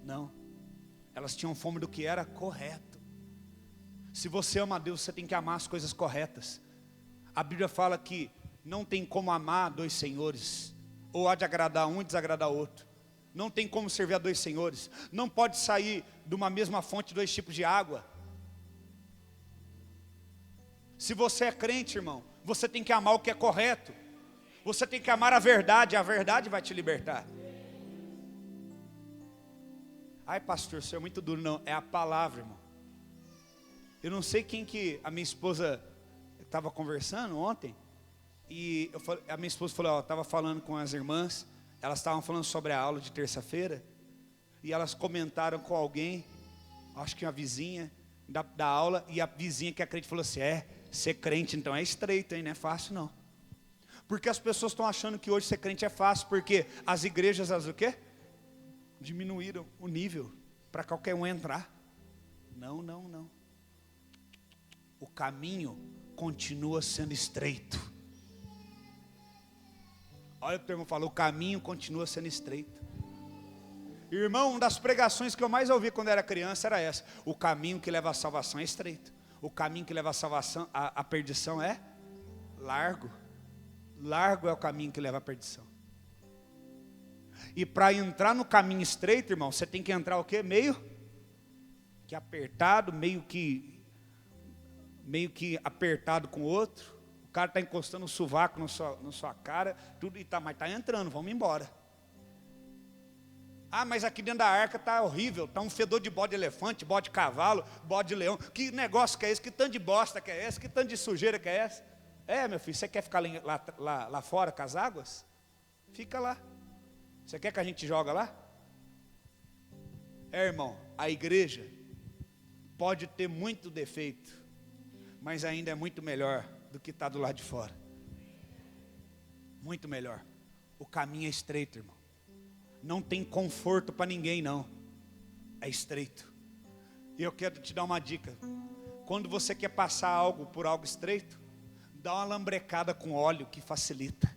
Não. Elas tinham fome do que era correto. Se você ama a Deus, você tem que amar as coisas corretas. A Bíblia fala que não tem como amar dois senhores, ou há de agradar um e desagradar outro. Não tem como servir a dois senhores. Não pode sair de uma mesma fonte dois tipos de água. Se você é crente, irmão, você tem que amar o que é correto. Você tem que amar a verdade vai te libertar. Ai, pastor, isso é muito duro. Não, é a palavra, irmão. Eu não sei quem que a minha esposa estava conversando ontem, e a minha esposa falou, ó, estava falando com as irmãs, elas estavam falando sobre a aula de terça-feira, e elas comentaram com alguém, acho que uma vizinha da aula, e a vizinha que é crente falou assim, ser crente então é estreito, hein? Não é fácil não. Porque as pessoas estão achando que hoje ser crente é fácil, porque as igrejas, o quê? Diminuíram o nível para qualquer um entrar. Não, não, não. O caminho continua sendo estreito. Olha o que o irmão falou, o caminho continua sendo estreito. Irmão, uma das pregações que eu mais ouvi quando era criança era essa: o caminho que leva à salvação é estreito. O caminho que leva à salvação, à perdição é largo. Largo é o caminho que leva à perdição. E para entrar no caminho estreito, irmão, você tem que entrar o quê? Meio que apertado, meio que apertado com o outro. O cara está encostando o sovaco na sua cara, tudo, mas está entrando, vamos embora. Ah, mas aqui dentro da arca está horrível, está um fedor de bode de elefante, bode de cavalo, bode de leão. Que negócio que é esse? Que tanto de bosta que é esse? Que tanto de sujeira que é essa? Meu filho, você quer ficar lá fora com as águas? Fica lá. Você quer que a gente joga lá? Irmão, a igreja pode ter muito defeito, mas ainda é muito melhor do que está do lado de fora. Muito melhor. O caminho é estreito, irmão. Não tem conforto para ninguém, não. É estreito. E eu quero te dar uma dica. Quando você quer passar algo por algo estreito, dá uma lambrecada com óleo que facilita.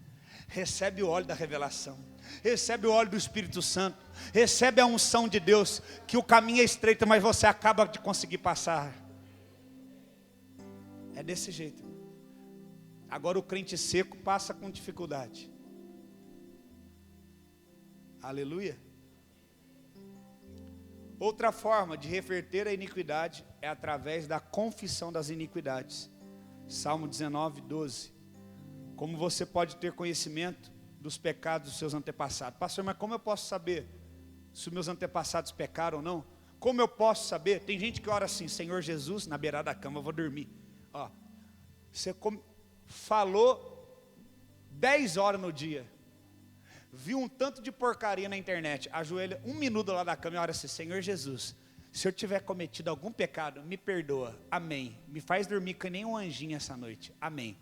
Recebe o óleo da revelação. Recebe o óleo do Espírito Santo. Recebe a unção de Deus. Que o caminho é estreito, mas você acaba de conseguir passar. É desse jeito. Agora o crente seco passa com dificuldade. Aleluia. Outra forma de reverter a iniquidade é através da confissão das iniquidades. Salmo 19, 12. Como você pode ter conhecimento dos pecados dos seus antepassados? Pastor, mas como eu posso saber se os meus antepassados pecaram ou não? Como eu posso saber? Tem gente que ora assim, Senhor Jesus, na beirada da cama, eu vou dormir. Ó, você falou 10 horas no dia, viu um tanto de porcaria na internet, ajoelha 1 minuto lá da cama e ora assim, Senhor Jesus, se eu tiver cometido algum pecado, me perdoa, amém. Me faz dormir que nem um anjinho essa noite, amém.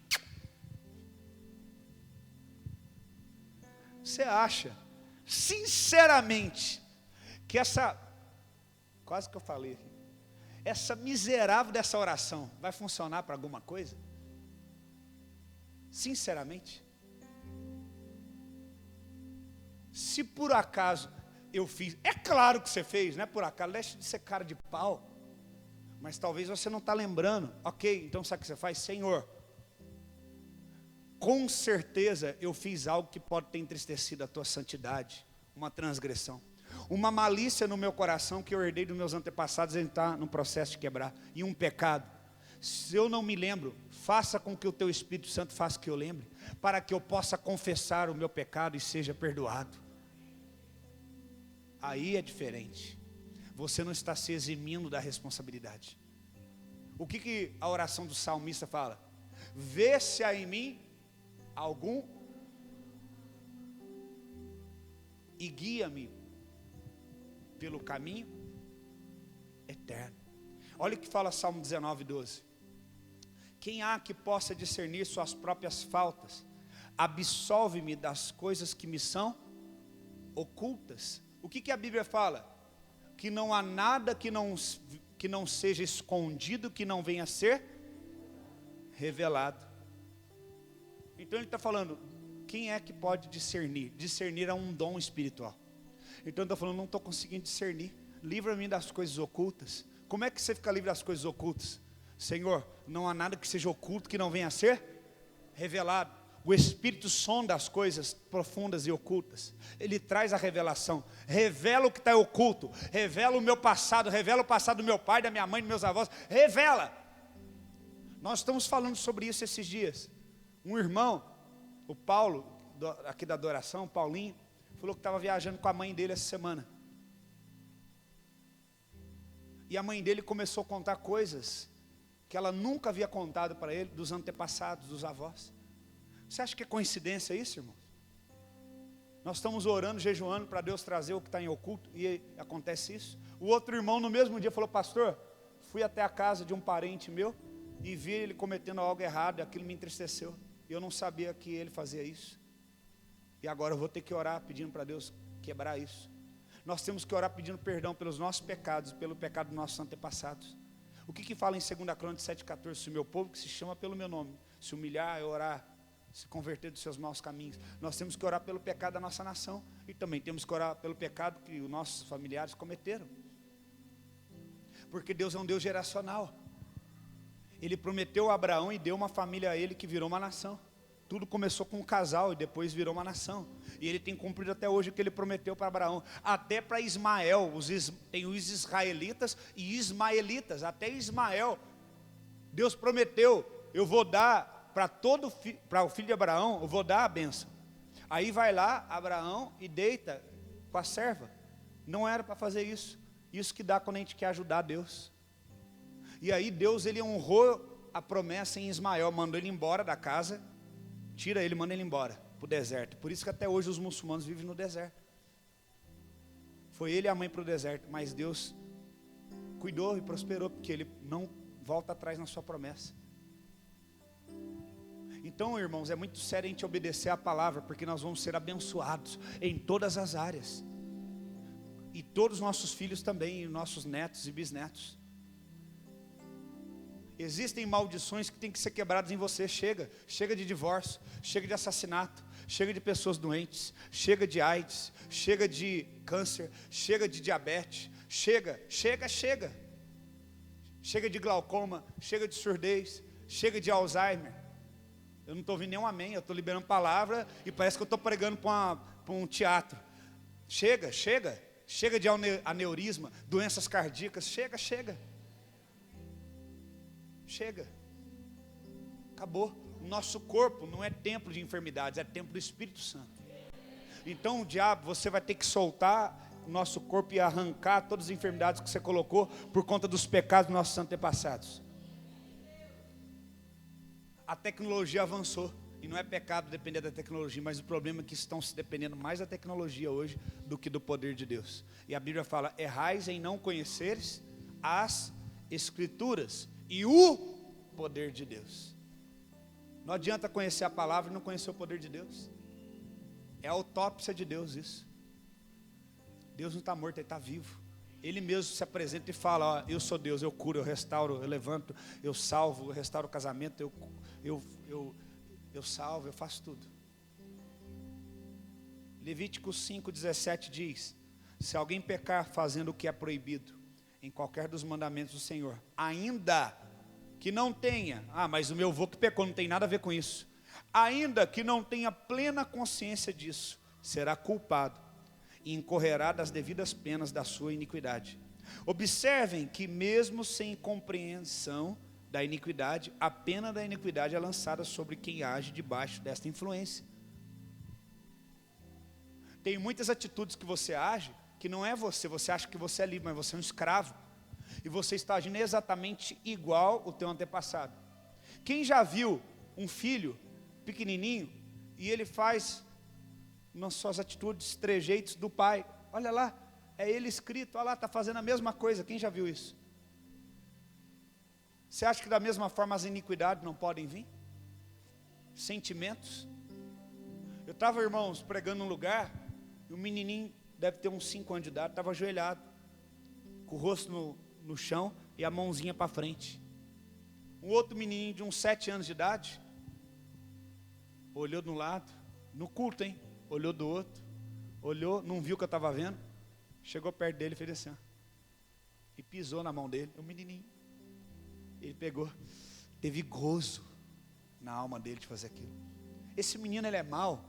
Você acha, sinceramente, que quase que eu falei, essa miserável dessa oração vai funcionar para alguma coisa? Sinceramente. Se por acaso eu fiz, é claro que você fez, não é por acaso, deixa de ser cara de pau, mas talvez você não está lembrando, ok, então sabe o que você faz? Senhor, com certeza eu fiz algo que pode ter entristecido a tua santidade, uma transgressão, uma malícia no meu coração que eu herdei dos meus antepassados, ele está no processo de quebrar, e um pecado. Se eu não me lembro, faça com que o teu Espírito Santo faça que eu lembre, para que eu possa confessar o meu pecado e seja perdoado. Aí é diferente. Você não está se eximindo da responsabilidade. O que a oração do salmista fala? Vê se há em mim algum e guia-me pelo caminho eterno. Olha o que fala Salmo 19:12. Quem há que possa discernir suas próprias faltas? Absolve-me das coisas que me são ocultas. O que a Bíblia fala? Que não há nada que não seja escondido, que não venha a ser revelado. Então ele está falando, quem é que pode discernir? Discernir é um dom espiritual. Então ele está falando, não estou conseguindo discernir. Livra-me das coisas ocultas. Como é que você fica livre das coisas ocultas? Senhor, não há nada que seja oculto que não venha a ser revelado. O Espírito sonda as coisas profundas e ocultas. Ele traz a revelação. Revela o que está oculto. Revela o meu passado. Revela o passado do meu pai, da minha mãe, dos meus avós. Revela. Nós estamos falando sobre isso esses dias. Um irmão, o Paulo, aqui da adoração, Paulinho, falou que estava viajando com a mãe dele essa semana. E a mãe dele começou a contar coisas que ela nunca havia contado para ele, dos antepassados, dos avós. Você acha que é coincidência isso, irmão? Nós estamos orando, jejuando para Deus trazer o que está em oculto e acontece isso. O outro irmão no mesmo dia falou, pastor, fui até a casa de um parente meu e vi ele cometendo algo errado e aquilo me entristeceu. E eu não sabia que ele fazia isso. E agora eu vou ter que orar pedindo para Deus quebrar isso. Nós temos que orar pedindo perdão pelos nossos pecados, pelo pecado dos nossos antepassados. O que fala em 2 Crônicas 7,14? Se o meu povo que se chama pelo meu nome se humilhar e orar, se converter dos seus maus caminhos. Nós temos que orar pelo pecado da nossa nação. E também temos que orar pelo pecado que os nossos familiares cometeram. Porque Deus é um Deus geracional. Ele prometeu a Abraão e deu uma família a ele que virou uma nação. Tudo começou com um casal e depois virou uma nação. E ele tem cumprido até hoje o que ele prometeu para Abraão. Até para Ismael, tem os israelitas e ismaelitas. Até Ismael, Deus prometeu, eu vou dar para o filho de Abraão, eu vou dar a bênção. Aí vai lá Abraão e deita com a serva. Não era para fazer isso. Isso que dá quando a gente quer ajudar Deus. E aí Deus, ele honrou a promessa em Ismael, mandou ele embora da casa, tira ele, manda ele embora para o deserto. Por isso que até hoje os muçulmanos vivem no deserto. Foi ele e a mãe para o deserto, mas Deus cuidou e prosperou, porque ele não volta atrás na sua promessa. Então, irmãos, é muito sério a gente obedecer a palavra, porque nós vamos ser abençoados em todas as áreas. E todos os nossos filhos também, e nossos netos e bisnetos. Existem maldições que têm que ser quebradas em você. Chega de divórcio, chega de assassinato, chega de pessoas doentes, chega de AIDS, chega de câncer, chega de diabetes, chega de glaucoma, chega de surdez, chega de Alzheimer. Eu não estou ouvindo nenhum amém, eu estou liberando palavra e parece que eu estou pregando para um teatro. Chega de aneurisma, doenças cardíacas, chega. Acabou. O nosso corpo não é templo de enfermidades, é templo do Espírito Santo. Então o diabo, você vai ter que soltar o nosso corpo e arrancar todas as enfermidades que você colocou por conta dos pecados dos nossos antepassados. A tecnologia avançou e não é pecado depender da tecnologia, mas o problema é que estão se dependendo mais da tecnologia hoje do que do poder de Deus. E a Bíblia fala, errais em não conheceres as Escrituras e o poder de Deus. Não adianta conhecer a palavra e não conhecer o poder de Deus. É a autópsia de Deus isso. Deus não está morto, Ele está vivo. Ele mesmo se apresenta e fala, ó, eu sou Deus, eu curo, eu restauro, eu levanto, eu salvo, eu restauro o casamento, eu salvo, eu faço tudo. Levítico 5,17 diz, se alguém pecar fazendo o que é proibido, em qualquer dos mandamentos do Senhor, ainda que não tenha, mas o meu avô que pecou, não tem nada a ver com isso, ainda que não tenha plena consciência disso, será culpado e incorrerá das devidas penas da sua iniquidade. Observem que mesmo sem compreensão da iniquidade, a pena da iniquidade é lançada sobre quem age debaixo desta influência. Tem muitas atitudes que você age, que não é você acha que você é livre, mas você é um escravo. E você está agindo exatamente igual o teu antepassado. Quem já viu um filho pequenininho, e ele faz nas suas atitudes, trejeitos do Pai. Olha lá, é Ele escrito, olha lá, está fazendo a mesma coisa. Quem já viu isso? Você acha que da mesma forma as iniquidades não podem vir? Sentimentos. Eu estava, irmãos, pregando num lugar, e um menininho, deve ter uns 5 anos de idade, estava ajoelhado, com o rosto no chão e a mãozinha para frente. Um outro menininho de uns 7 anos de idade, olhou de um lado, no culto, hein? Olhou do outro, olhou, não viu o que eu estava vendo, chegou perto dele e fez assim, ó, e pisou na mão dele, o menininho. Ele pegou, teve gozo na alma dele de fazer aquilo. Esse menino, ele é mau?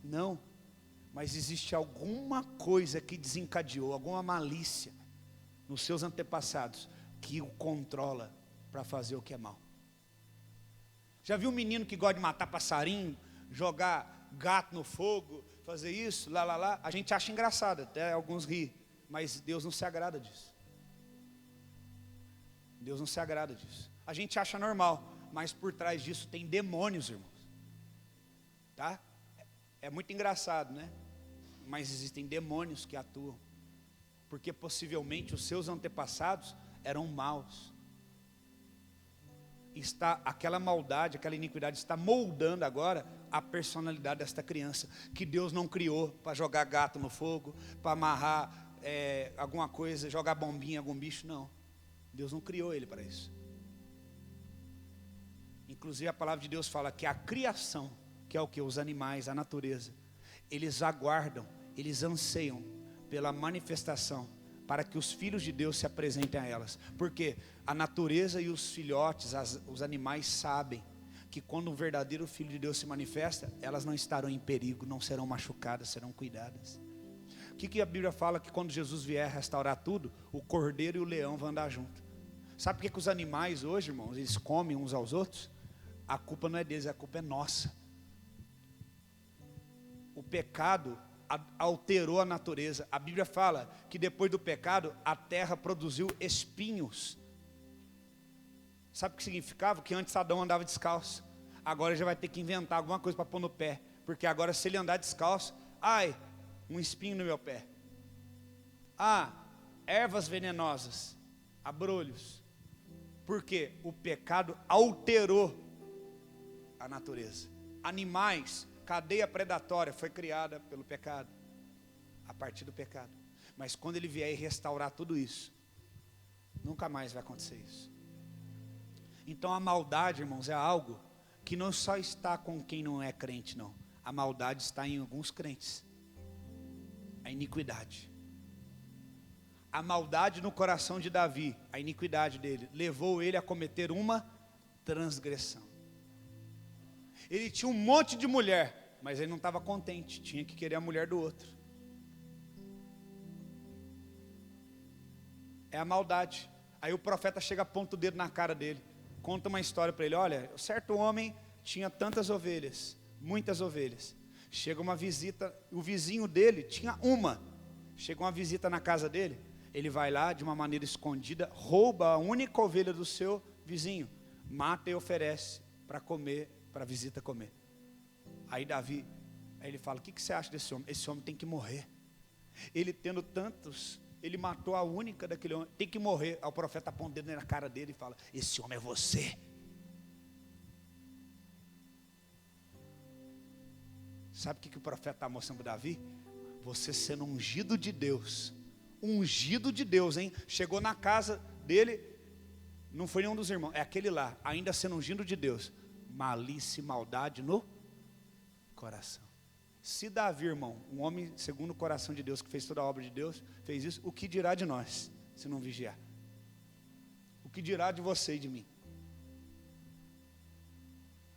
Não, mas existe alguma coisa que desencadeou, alguma malícia nos seus antepassados, que o controla para fazer o que é mal. Já viu um menino que gosta de matar passarinho, jogar gato no fogo, fazer isso, lá, a gente acha engraçado, até alguns riem, mas Deus não se agrada disso. Deus não se agrada disso. A gente acha normal, mas por trás disso tem demônios, irmãos. Tá? É muito engraçado, né? Mas existem demônios que atuam, porque possivelmente os seus antepassados eram maus. Aquela maldade, aquela iniquidade está moldando agora a personalidade desta criança, que Deus não criou para jogar gato no fogo, para amarrar alguma coisa, jogar bombinha em algum bicho, não. Deus não criou ele para isso. Inclusive a palavra de Deus fala que a criação, que é o que? Os animais, a natureza, eles aguardam, eles anseiam pela manifestação, para que os filhos de Deus se apresentem a elas. Porque a natureza e os filhotes, os animais sabem que quando um verdadeiro filho de Deus se manifesta, elas não estarão em perigo, não serão machucadas, serão cuidadas. O que a Bíblia fala? Que quando Jesus vier restaurar tudo, o cordeiro e o leão vão andar junto. Sabe por que os animais hoje, irmãos, eles comem uns aos outros? A culpa não é deles, a culpa é nossa. O pecado alterou a natureza. A Bíblia fala que depois do pecado, a terra produziu espinhos. Sabe o que significava? Que antes Adão andava descalço. Agora ele já vai ter que inventar alguma coisa para pôr no pé. Porque agora se ele andar descalço, ai, um espinho no meu pé. Ervas venenosas, abrolhos. Porque o pecado alterou a natureza. Animais, cadeia predatória foi criada pelo pecado, a partir do pecado. Mas quando ele vier e restaurar tudo isso, nunca mais vai acontecer isso. Então a maldade, irmãos, é algo que não só está com quem não é crente, não. A maldade está em alguns crentes. A iniquidade. A maldade no coração de Davi, a iniquidade dele, levou ele a cometer uma transgressão. Ele tinha um monte de mulher, mas ele não estava contente, tinha que querer a mulher do outro. É a maldade. Aí o profeta chega, aponta o dedo na cara dele, conta uma história para ele. Olha, certo homem tinha tantas ovelhas, muitas ovelhas. Chega uma visita, o vizinho dele tinha uma. Chega uma visita na casa dele, ele vai lá de uma maneira escondida, rouba a única ovelha do seu vizinho, mata e oferece para comer, para a visita comer. Aí Davi, ele fala: o que você acha desse homem? Esse homem tem que morrer. Ele tendo tantos, ele matou a única daquele homem, tem que morrer. Aí o profeta aponta o dedo na cara dele e fala: esse homem é você. Sabe o que o profeta está mostrando para Davi? Você sendo ungido de Deus, hein? Chegou na casa dele, não foi nenhum dos irmãos, é aquele lá, ainda sendo ungido de Deus, malícia e maldade no coração. Se Davi, irmão, um homem segundo o coração de Deus, que fez toda a obra de Deus, fez isso, o que dirá de nós, se não vigiar? O que dirá de você e de mim?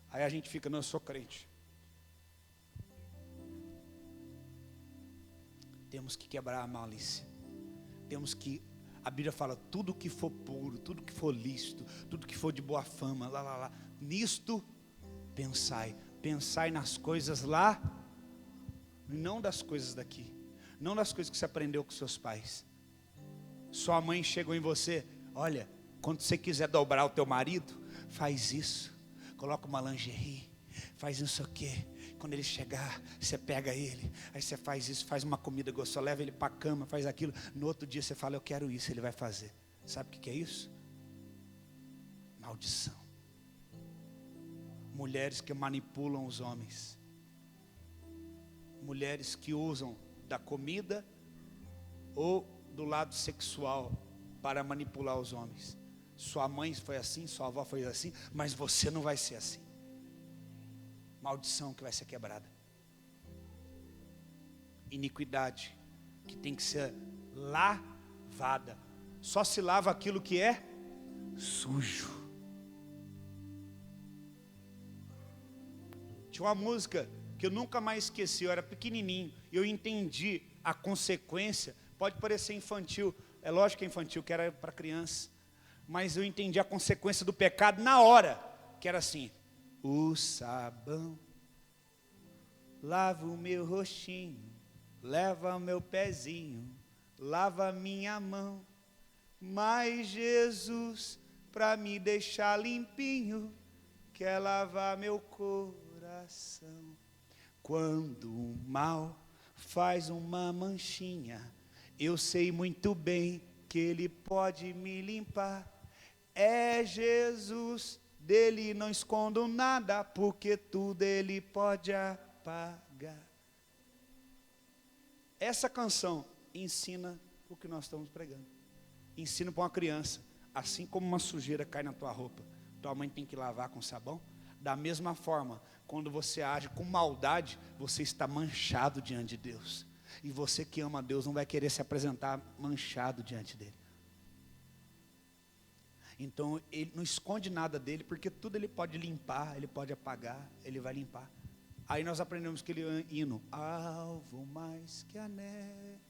Aí a gente fica: não, eu sou crente. Temos que quebrar a malícia. Temos que, a Bíblia fala, tudo que for puro, tudo que for lícito, tudo que for de boa fama, lá, nisto pensai nas coisas lá, não das coisas daqui, não das coisas que você aprendeu com seus pais. Sua mãe chegou em você: olha, quando você quiser dobrar o teu marido, faz isso, coloca uma lingerie, faz isso aqui, Quando ele chegar, você pega ele, aí você faz isso, faz uma comida gostosa, leva ele para a cama, faz aquilo. No outro dia você fala, eu quero isso, ele vai fazer. Sabe o que é isso? Maldição. Mulheres que manipulam os homens. Mulheres que usam da comida ou do lado sexual para manipular os homens. Sua mãe foi assim, sua avó foi assim, mas você não vai ser assim. Maldição que vai ser quebrada. Iniquidade que tem que ser lavada. Só se lava aquilo que é sujo. Tinha uma música que eu nunca mais esqueci, eu era pequenininho, eu entendi a consequência. Pode parecer infantil, é lógico que é infantil, que era para criança, mas eu entendi a consequência do pecado na hora, que era assim: o sabão lava o meu rostinho, leva o meu pezinho, lava minha mão, mas Jesus, para me deixar limpinho, quer lavar meu coração. Quando o mal faz uma manchinha, eu sei muito bem que Ele pode me limpar. É Jesus, dele não escondo nada, porque tudo Ele pode apagar. Essa canção ensina o que nós estamos pregando. Ensina para uma criança, assim como uma sujeira cai na tua roupa, tua mãe tem que lavar com sabão. Da mesma forma, quando você age com maldade, você está manchado diante de Deus. E você que ama a Deus não vai querer se apresentar manchado diante dele. Então ele não esconde nada dele, porque tudo ele pode limpar, ele pode apagar, ele vai limpar. Aí nós aprendemos aquele hino: alvo mais que a neve,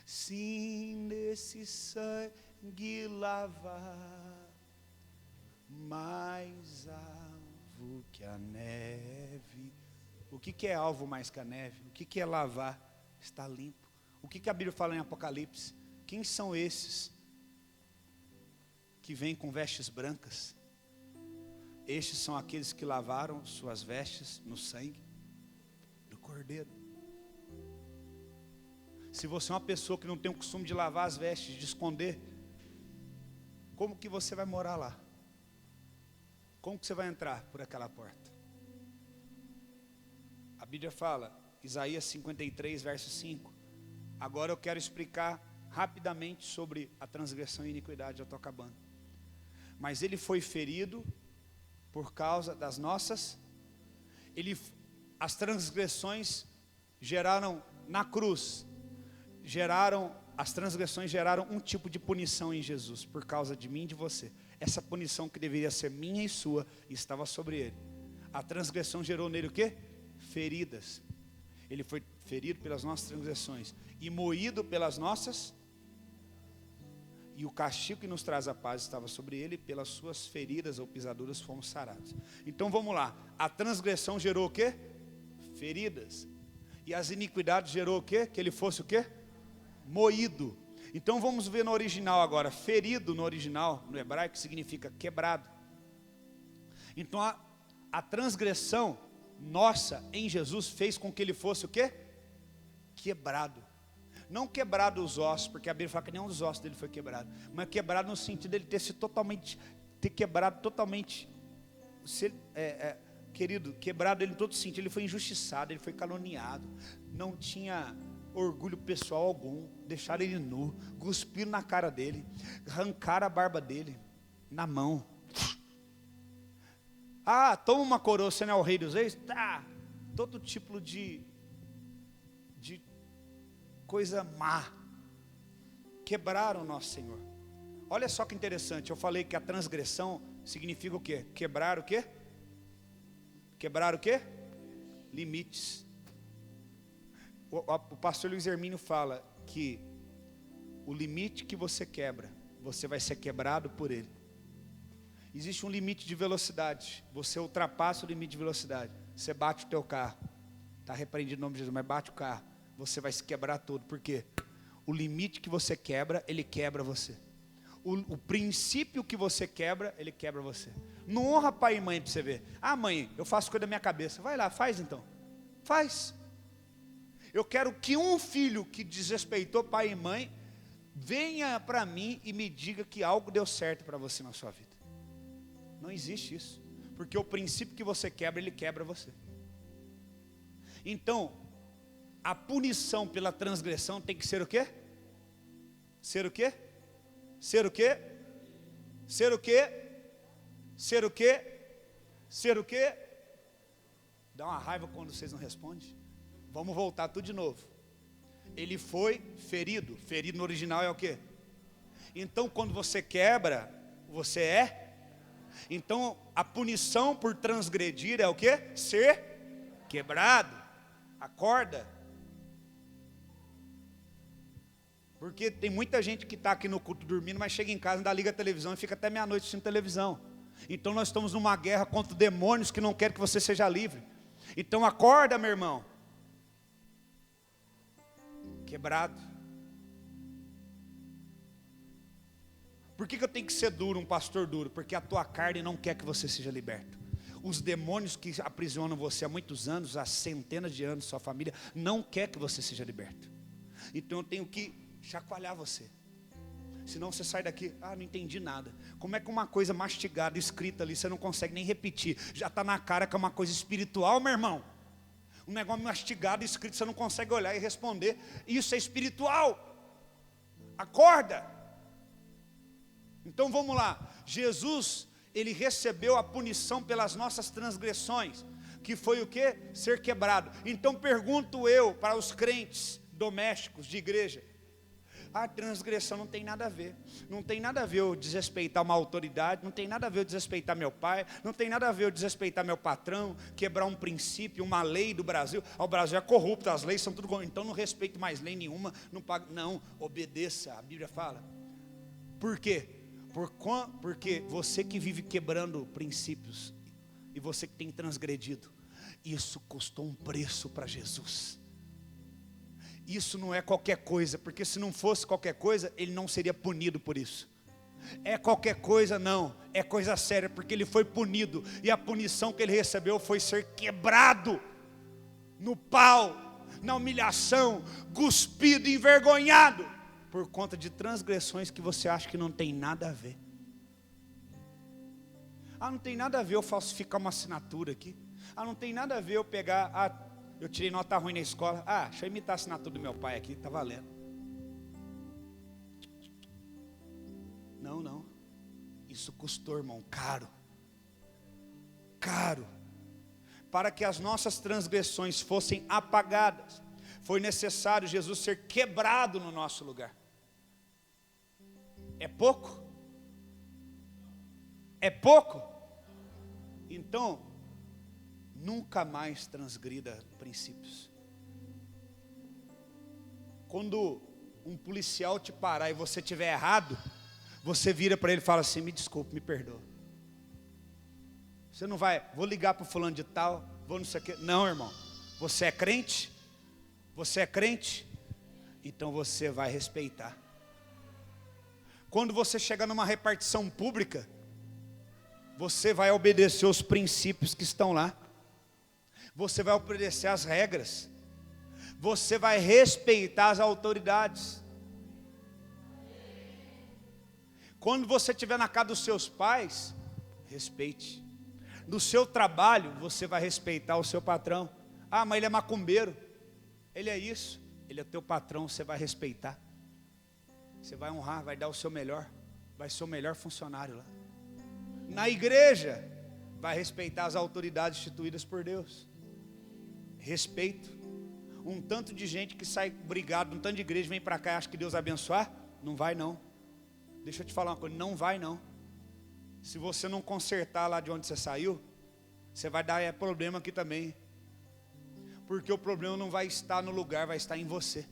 sim, nesse sangue lavar, mais alvo que a neve. O que é alvo mais que a neve? O que é lavar? Está limpo. O que a Bíblia fala em Apocalipse? Quem são esses que vêm com vestes brancas? Estes são aqueles que lavaram suas vestes no sangue do Cordeiro. Se você é uma pessoa que não tem o costume de lavar as vestes, de esconder, como que você vai morar lá? Como que você vai entrar por aquela porta? A Bíblia fala, Isaías 53, verso 5. Agora eu quero explicar rapidamente sobre a transgressão e iniquidade, já estou acabando. Mas ele foi ferido por causa das nossas. As transgressões geraram na cruz, as transgressões geraram um tipo de punição em Jesus, por causa de mim e de você. Essa punição que deveria ser minha e sua, estava sobre ele. A transgressão gerou nele o quê? Feridas. Ele foi ferido pelas nossas transgressões e moído pelas nossas. E o castigo que nos traz a paz estava sobre ele, pelas suas feridas ou pisaduras fomos sarados. Então vamos lá, a transgressão gerou o quê? Feridas. E as iniquidades gerou o quê? Que ele fosse o quê? Moído. Então vamos ver no original agora. Ferido no original, no hebraico, significa quebrado. Então a transgressão nossa em Jesus fez com que ele fosse o quê? Quebrado. Não quebrado os ossos, porque a Bíblia fala que nenhum dos ossos dele foi quebrado, mas quebrado no sentido dele ter quebrado totalmente, querido, quebrado ele em todo sentido. Ele foi injustiçado, ele foi caluniado, não tinha orgulho pessoal algum, deixaram ele nu, cuspiram na cara dele, arrancaram a barba dele, na mão. Ah, toma uma coroa, você não é o rei dos reis? Tá, todo tipo de coisa má. Quebraram o nosso Senhor. Olha só que interessante, eu falei que a transgressão significa o quê? Quebrar o quê? Quebrar o quê? Limites. O pastor Luiz Hermínio fala que o limite que você quebra, você vai ser quebrado por ele. Existe um limite de velocidade, você ultrapassa o limite de velocidade, você bate o teu carro, está repreendido em nome de Jesus, mas bate o carro, você vai se quebrar todo. Por quê? O limite que você quebra, ele quebra você. O princípio que você quebra, ele quebra você. Não honra pai e mãe para você ver. Ah, mãe, eu faço coisa da minha cabeça. Vai lá, faz então. Faz. Eu quero que um filho que desrespeitou pai e mãe venha para mim e me diga que algo deu certo para você na sua vida. Não existe isso. Porque o princípio que você quebra, ele quebra você. Então, a punição pela transgressão tem que ser o quê? Ser o quê? Ser o quê? Ser o quê? Ser o quê? Ser o quê? Dá uma raiva quando vocês não respondem. Vamos voltar tudo de novo. Ele foi ferido. Ferido no original é o quê? Então, quando você quebra, você é. Então, a punição por transgredir é o quê? Ser quebrado. Acorda. Porque tem muita gente que está aqui no culto dormindo, mas chega em casa, ainda liga a televisão e fica até meia-noite assistindo televisão. Então nós estamos numa guerra contra demônios que não querem que você seja livre. Então acorda, meu irmão. Quebrado. Por que eu tenho que ser duro, um pastor duro? Porque a tua carne não quer que você seja liberto. Os demônios que aprisionam você há muitos anos, há centenas de anos, sua família, não quer que você seja liberto. Então eu tenho que chacoalhar você. Senão você sai daqui, não entendi nada. Como é que uma coisa mastigada, escrita ali, você não consegue nem repetir? Já está na cara que é uma coisa espiritual, meu irmão. Um negócio mastigado, escrito, você não consegue olhar e responder. Isso é espiritual. Acorda. Então vamos lá. Jesus, ele recebeu a punição pelas nossas transgressões, que foi o quê? Ser quebrado. Então pergunto eu para os crentes domésticos de igreja: a transgressão não tem nada a ver. Não tem nada a ver eu desrespeitar uma autoridade, não tem nada a ver eu desrespeitar meu pai, não tem nada a ver eu desrespeitar meu patrão, quebrar um princípio, uma lei do Brasil. O Brasil é corrupto, as leis são tudo corruptas, então não respeito mais lei nenhuma, não, obedeça, a Bíblia fala. Por quê? Porque você que vive quebrando princípios, e você que tem transgredido, isso custou um preço para Jesus. Isso não é qualquer coisa, porque se não fosse qualquer coisa, ele não seria punido por isso. É qualquer coisa não, é coisa séria, porque ele foi punido, e a punição que ele recebeu foi ser quebrado, no pau, na humilhação, cuspido, envergonhado, por conta de transgressões que você acha que não tem nada a ver. Não tem nada a ver eu falsificar uma assinatura aqui. Não tem nada a ver eu pegar, eu tirei nota ruim na escola. Deixa eu imitar a assinatura do meu pai aqui, tá valendo. Não. Isso custou, irmão, caro. Caro. Para que as nossas transgressões fossem apagadas, foi necessário Jesus ser quebrado no nosso lugar. É pouco? É pouco? Então, nunca mais transgrida princípios. Quando um policial te parar e você estiver errado, você vira para ele e fala assim: me desculpe, me perdoa. Você não vai, vou ligar para o fulano de tal, vou não sei o quê. Não, irmão, você é crente? Você é crente? Então você vai respeitar. Quando você chegar numa repartição pública, você vai obedecer os princípios que estão lá. Você vai obedecer as regras. Você vai respeitar as autoridades. Quando você estiver na casa dos seus pais, respeite. No seu trabalho, você vai respeitar o seu patrão. Mas ele é macumbeiro. Ele é isso. Ele é teu patrão, você vai respeitar. Você vai honrar, vai dar o seu melhor. Vai ser o melhor funcionário lá. Na igreja, vai respeitar as autoridades instituídas por Deus. Respeito. Um tanto de gente que sai brigado, um tanto de igreja vem para cá e acha que Deus vai abençoar. Não vai não. Deixa eu te falar uma coisa, não vai não. Se você não consertar lá de onde você saiu, você vai dar problema aqui também. Porque o problema não vai estar no lugar, vai estar em você.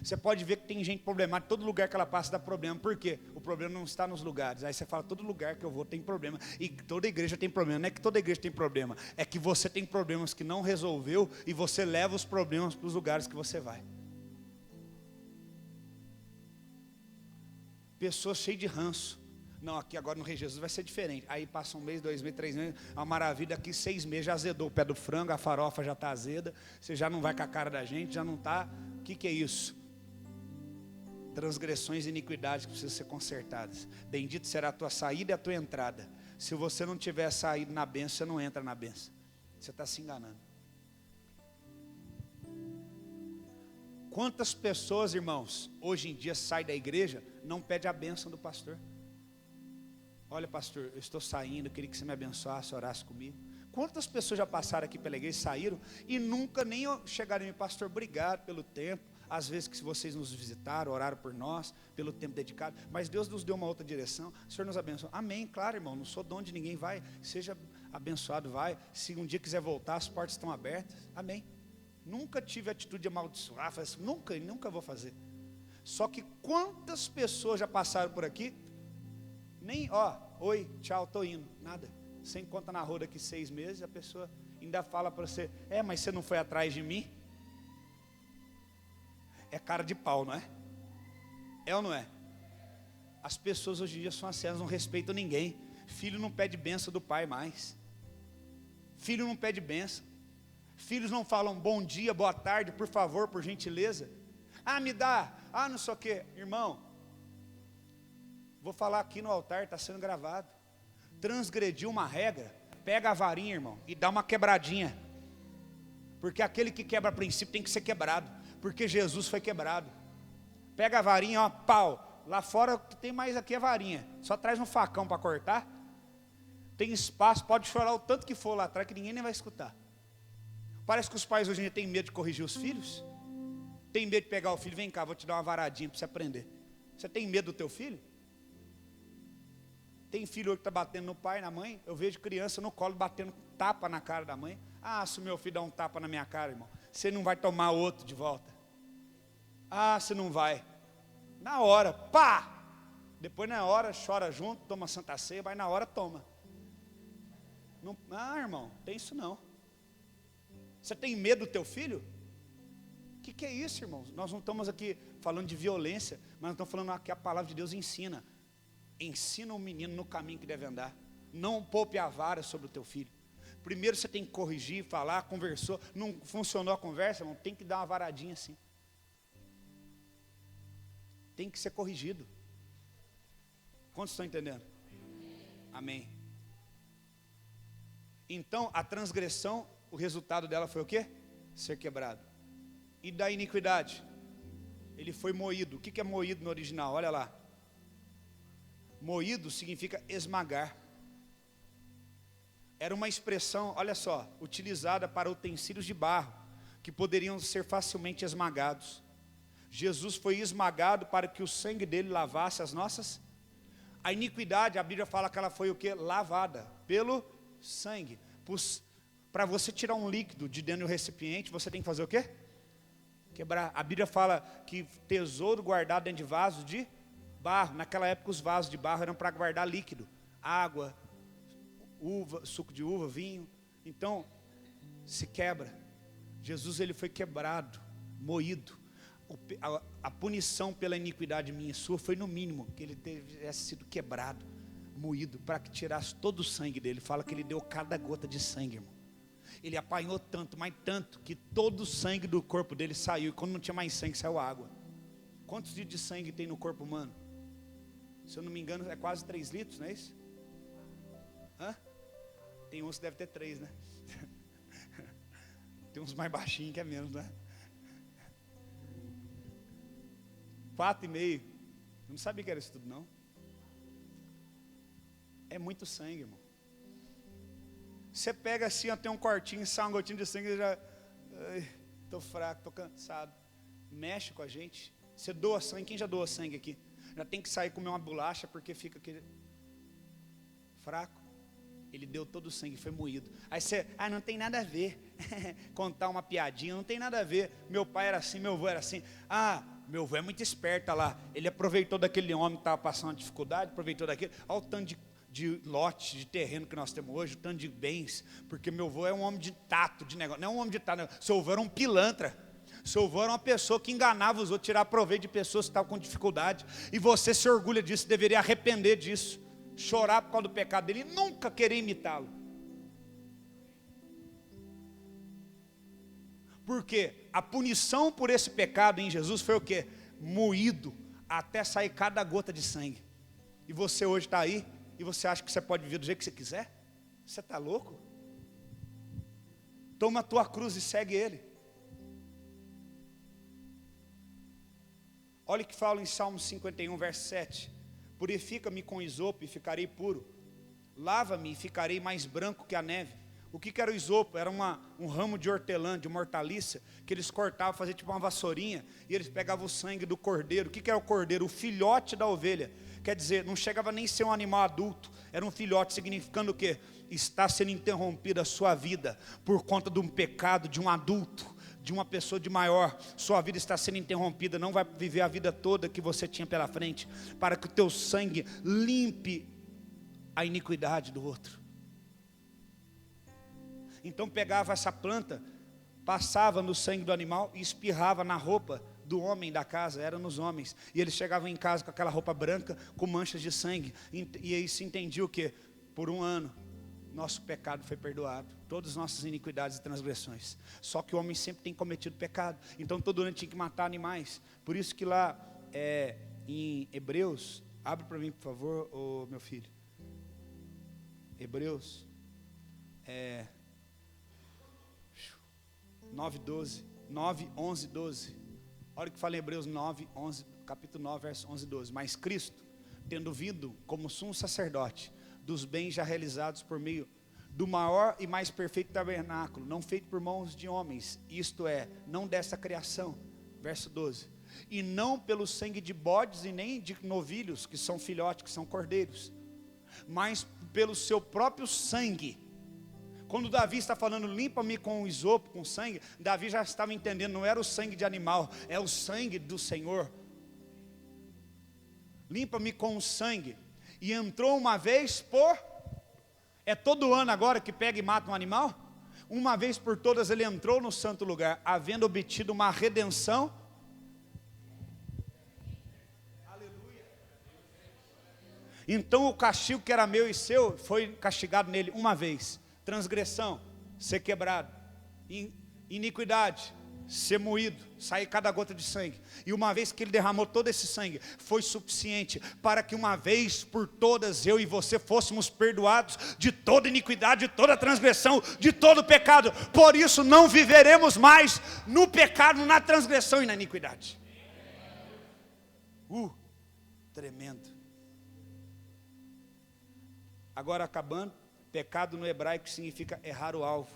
Você pode ver que tem gente problemática, todo lugar que ela passa dá problema. Por quê? O problema não está nos lugares. Aí você fala, todo lugar que eu vou tem problema. E toda igreja tem problema. Não é que toda igreja tem problema, é que você tem problemas que não resolveu e você leva os problemas para os lugares que você vai. Pessoas cheias de ranço. Não, aqui agora no Rei Jesus vai ser diferente. Aí passa um mês, 2 meses, 3 meses, uma maravilha, aqui 6 meses já azedou o pé do frango, a farofa já está azeda, você já não vai com a cara da gente, já não está. O que é isso? Transgressões e iniquidades que precisam ser consertadas. Bendito será a tua saída e a tua entrada. Se você não tiver saído na bênção, você não entra na bênção. Você está se enganando. Quantas pessoas, irmãos, hoje em dia saem da igreja, não pede a bênção do pastor? Olha, pastor, eu estou saindo, eu queria que você me abençoasse, orasse comigo. Quantas pessoas já passaram aqui pela igreja, saíram e nunca nem chegaram em mim, pastor, obrigado pelo tempo. Às vezes que vocês nos visitaram, oraram por nós, pelo tempo dedicado, mas Deus nos deu uma outra direção, o Senhor nos abençoou. Amém, claro, irmão, não sou dono de ninguém, vai, seja abençoado, vai. Se um dia quiser voltar, as portas estão abertas, amém. Nunca tive atitude de amaldiçoar, assim, nunca vou fazer. Só que quantas pessoas já passaram por aqui, nem, oi, tchau, tô indo, nada. Você encontra na rua daqui 6 meses, a pessoa ainda fala para você, mas você não foi atrás de mim? É cara de pau, não é? É ou não é? As pessoas hoje em dia são assim, elas não respeitam ninguém. Filho não pede bênção do pai mais. Filho não pede bênção. Filhos não falam bom dia, boa tarde, por favor, por gentileza. Me dá, não sei o que. Irmão, vou falar aqui no altar, está sendo gravado. Transgrediu uma regra, pega a varinha, irmão, e dá uma quebradinha. Porque aquele que quebra princípio tem que ser quebrado. Porque Jesus foi quebrado. Pega a varinha, pau. Lá fora o que tem mais aqui é varinha. Só traz um facão para cortar. Tem espaço, pode chorar o tanto que for lá atrás, que ninguém nem vai escutar. Parece que os pais hoje em dia têm medo de corrigir os filhos. Tem medo de pegar o filho, vem cá, vou te dar uma varadinha para você aprender. Você tem medo do teu filho? Tem filho hoje que está batendo no pai, na mãe. Eu vejo criança no colo batendo tapa na cara da mãe. Se o meu filho dá um tapa na minha cara, irmão, você não vai tomar outro de volta. Você não vai. Na hora, pá! Depois na hora, chora junto, toma Santa Ceia, vai na hora, toma. Não, irmão, tem isso não. Você tem medo do teu filho? O que é isso, irmãos? Nós não estamos aqui falando de violência, mas nós estamos falando que a palavra de Deus ensina. Ensina o menino no caminho que deve andar. Não poupe a vara sobre o teu filho. Primeiro você tem que corrigir, falar, conversou. Não funcionou a conversa, irmão, tem que dar uma varadinha assim. Tem que ser corrigido. Quantos estão entendendo? Amém. Então, a transgressão, o resultado dela foi o quê? Ser quebrado. E da iniquidade? Ele foi moído. O que é moído no original? Olha lá. Moído significa esmagar. Era uma expressão, olha só, utilizada para utensílios de barro, que poderiam ser facilmente esmagados. Jesus foi esmagado para que o sangue dele lavasse as nossas. A iniquidade, a Bíblia fala que ela foi o quê? Lavada pelo sangue. Para você tirar um líquido de dentro do recipiente, você tem que fazer o quê? Quebrar. A Bíblia fala que tesouro guardado dentro de vasos de barro. Naquela época os vasos de barro eram para guardar líquido, água, uva, suco de uva, vinho. Então se quebra. Jesus, ele foi quebrado, moído. A punição pela iniquidade minha e sua foi no mínimo que ele tivesse sido quebrado, moído, para que tirasse todo o sangue dele. Fala que ele deu cada gota de sangue, irmão. Ele apanhou tanto, mas tanto, que todo o sangue do corpo dele saiu. E quando não tinha mais sangue, saiu água. Quantos litros de sangue tem no corpo humano? Se eu não me engano, é quase 3 litros, não é isso? Tem uns que deve ter 3, né? Tem uns mais baixinhos que é menos, né? 4,5. Eu não sabia que era isso tudo, não. É muito sangue, irmão. Você pega assim, tem um cortinho, sai um gotinho de sangue, e já... Estou fraco, estou cansado. Mexe com a gente. Você doa sangue, quem já doa sangue aqui? Já tem que sair comer uma bolacha, porque fica aquele... fraco. Ele deu todo o sangue, foi moído. Aí você, não tem nada a ver. Contar uma piadinha, não tem nada a ver. Meu pai era assim, meu avô era assim. Meu avô é muito esperto, lá. Ele aproveitou daquele homem que estava passando dificuldade, aproveitou daquele. Olha o tanto de lote, de terreno que nós temos hoje, o tanto de bens. Porque meu avô é um homem de tato, de negócio. Não é um homem de tato, não. Seu avô era um pilantra. Seu avô era uma pessoa que enganava os outros, tirava proveito de pessoas que estavam com dificuldade. E você se orgulha disso, deveria arrepender disso. chorar por causa do pecado dele e nunca querer imitá-lo. Porque a punição por esse pecado em Jesus foi o quê? Moído até sair cada gota de sangue. E você hoje está aí e você acha que você pode viver do jeito que você quiser? Você está louco? Toma a tua cruz e segue ele. Olha o que fala em Salmo 51, verso 7. Purifica-me com isopo e ficarei puro. Lava-me e ficarei mais branco que a neve. O que era o isopo? Era um ramo de hortelã, de uma hortaliça, que eles cortavam, faziam tipo uma vassourinha, e eles pegavam o sangue do cordeiro. O que era o cordeiro? O filhote da ovelha. Quer dizer, não chegava nem a ser um animal adulto, era um filhote, significando o quê? Está sendo interrompida a sua vida, por conta de um pecado de um adulto, de uma pessoa de maior. Sua vida está sendo interrompida, não vai viver a vida toda que você tinha pela frente, para que o teu sangue limpe a iniquidade do outro. Então pegava essa planta, passava no sangue do animal e espirrava na roupa do homem da casa, era nos homens. E eles chegavam em casa com aquela roupa branca, com manchas de sangue. E aí se entendia o quê? Por um ano, nosso pecado foi perdoado. Todas as nossas iniquidades e transgressões. Só que o homem sempre tem cometido pecado. Então todo ano tinha que matar animais. Por isso que lá em Hebreus, abre para mim por favor, meu filho. Hebreus 9, 11, 12. Olha o que fala em Hebreus 9, 11, capítulo 9, verso 11 e 12. Mas Cristo, tendo vindo como sumo sacerdote dos bens já realizados por meio do maior e mais perfeito tabernáculo, não feito por mãos de homens, isto é, não dessa criação, verso 12. E não pelo sangue de bodes e nem de novilhos, que são filhotes, que são cordeiros, mas pelo seu próprio sangue. Quando Davi está falando, limpa-me com o isopo, com sangue, Davi já estava entendendo, não era o sangue de animal, é o sangue do Senhor. Limpa-me com o sangue. E entrou uma vez por... É todo ano agora que pega e mata um animal? Uma vez por todas ele entrou no santo lugar, havendo obtido uma redenção. Aleluia. Então o castigo que era meu e seu, foi castigado nele uma vez. Transgressão, ser quebrado. Iniquidade, ser moído, sair cada gota de sangue. E uma vez que ele derramou todo esse sangue, foi suficiente para que uma vez por todas eu e você fôssemos perdoados de toda iniquidade, de toda transgressão, de todo pecado. Por isso não viveremos mais no pecado, na transgressão e na iniquidade. Tremendo. Agora acabando. Pecado no hebraico significa errar o alvo,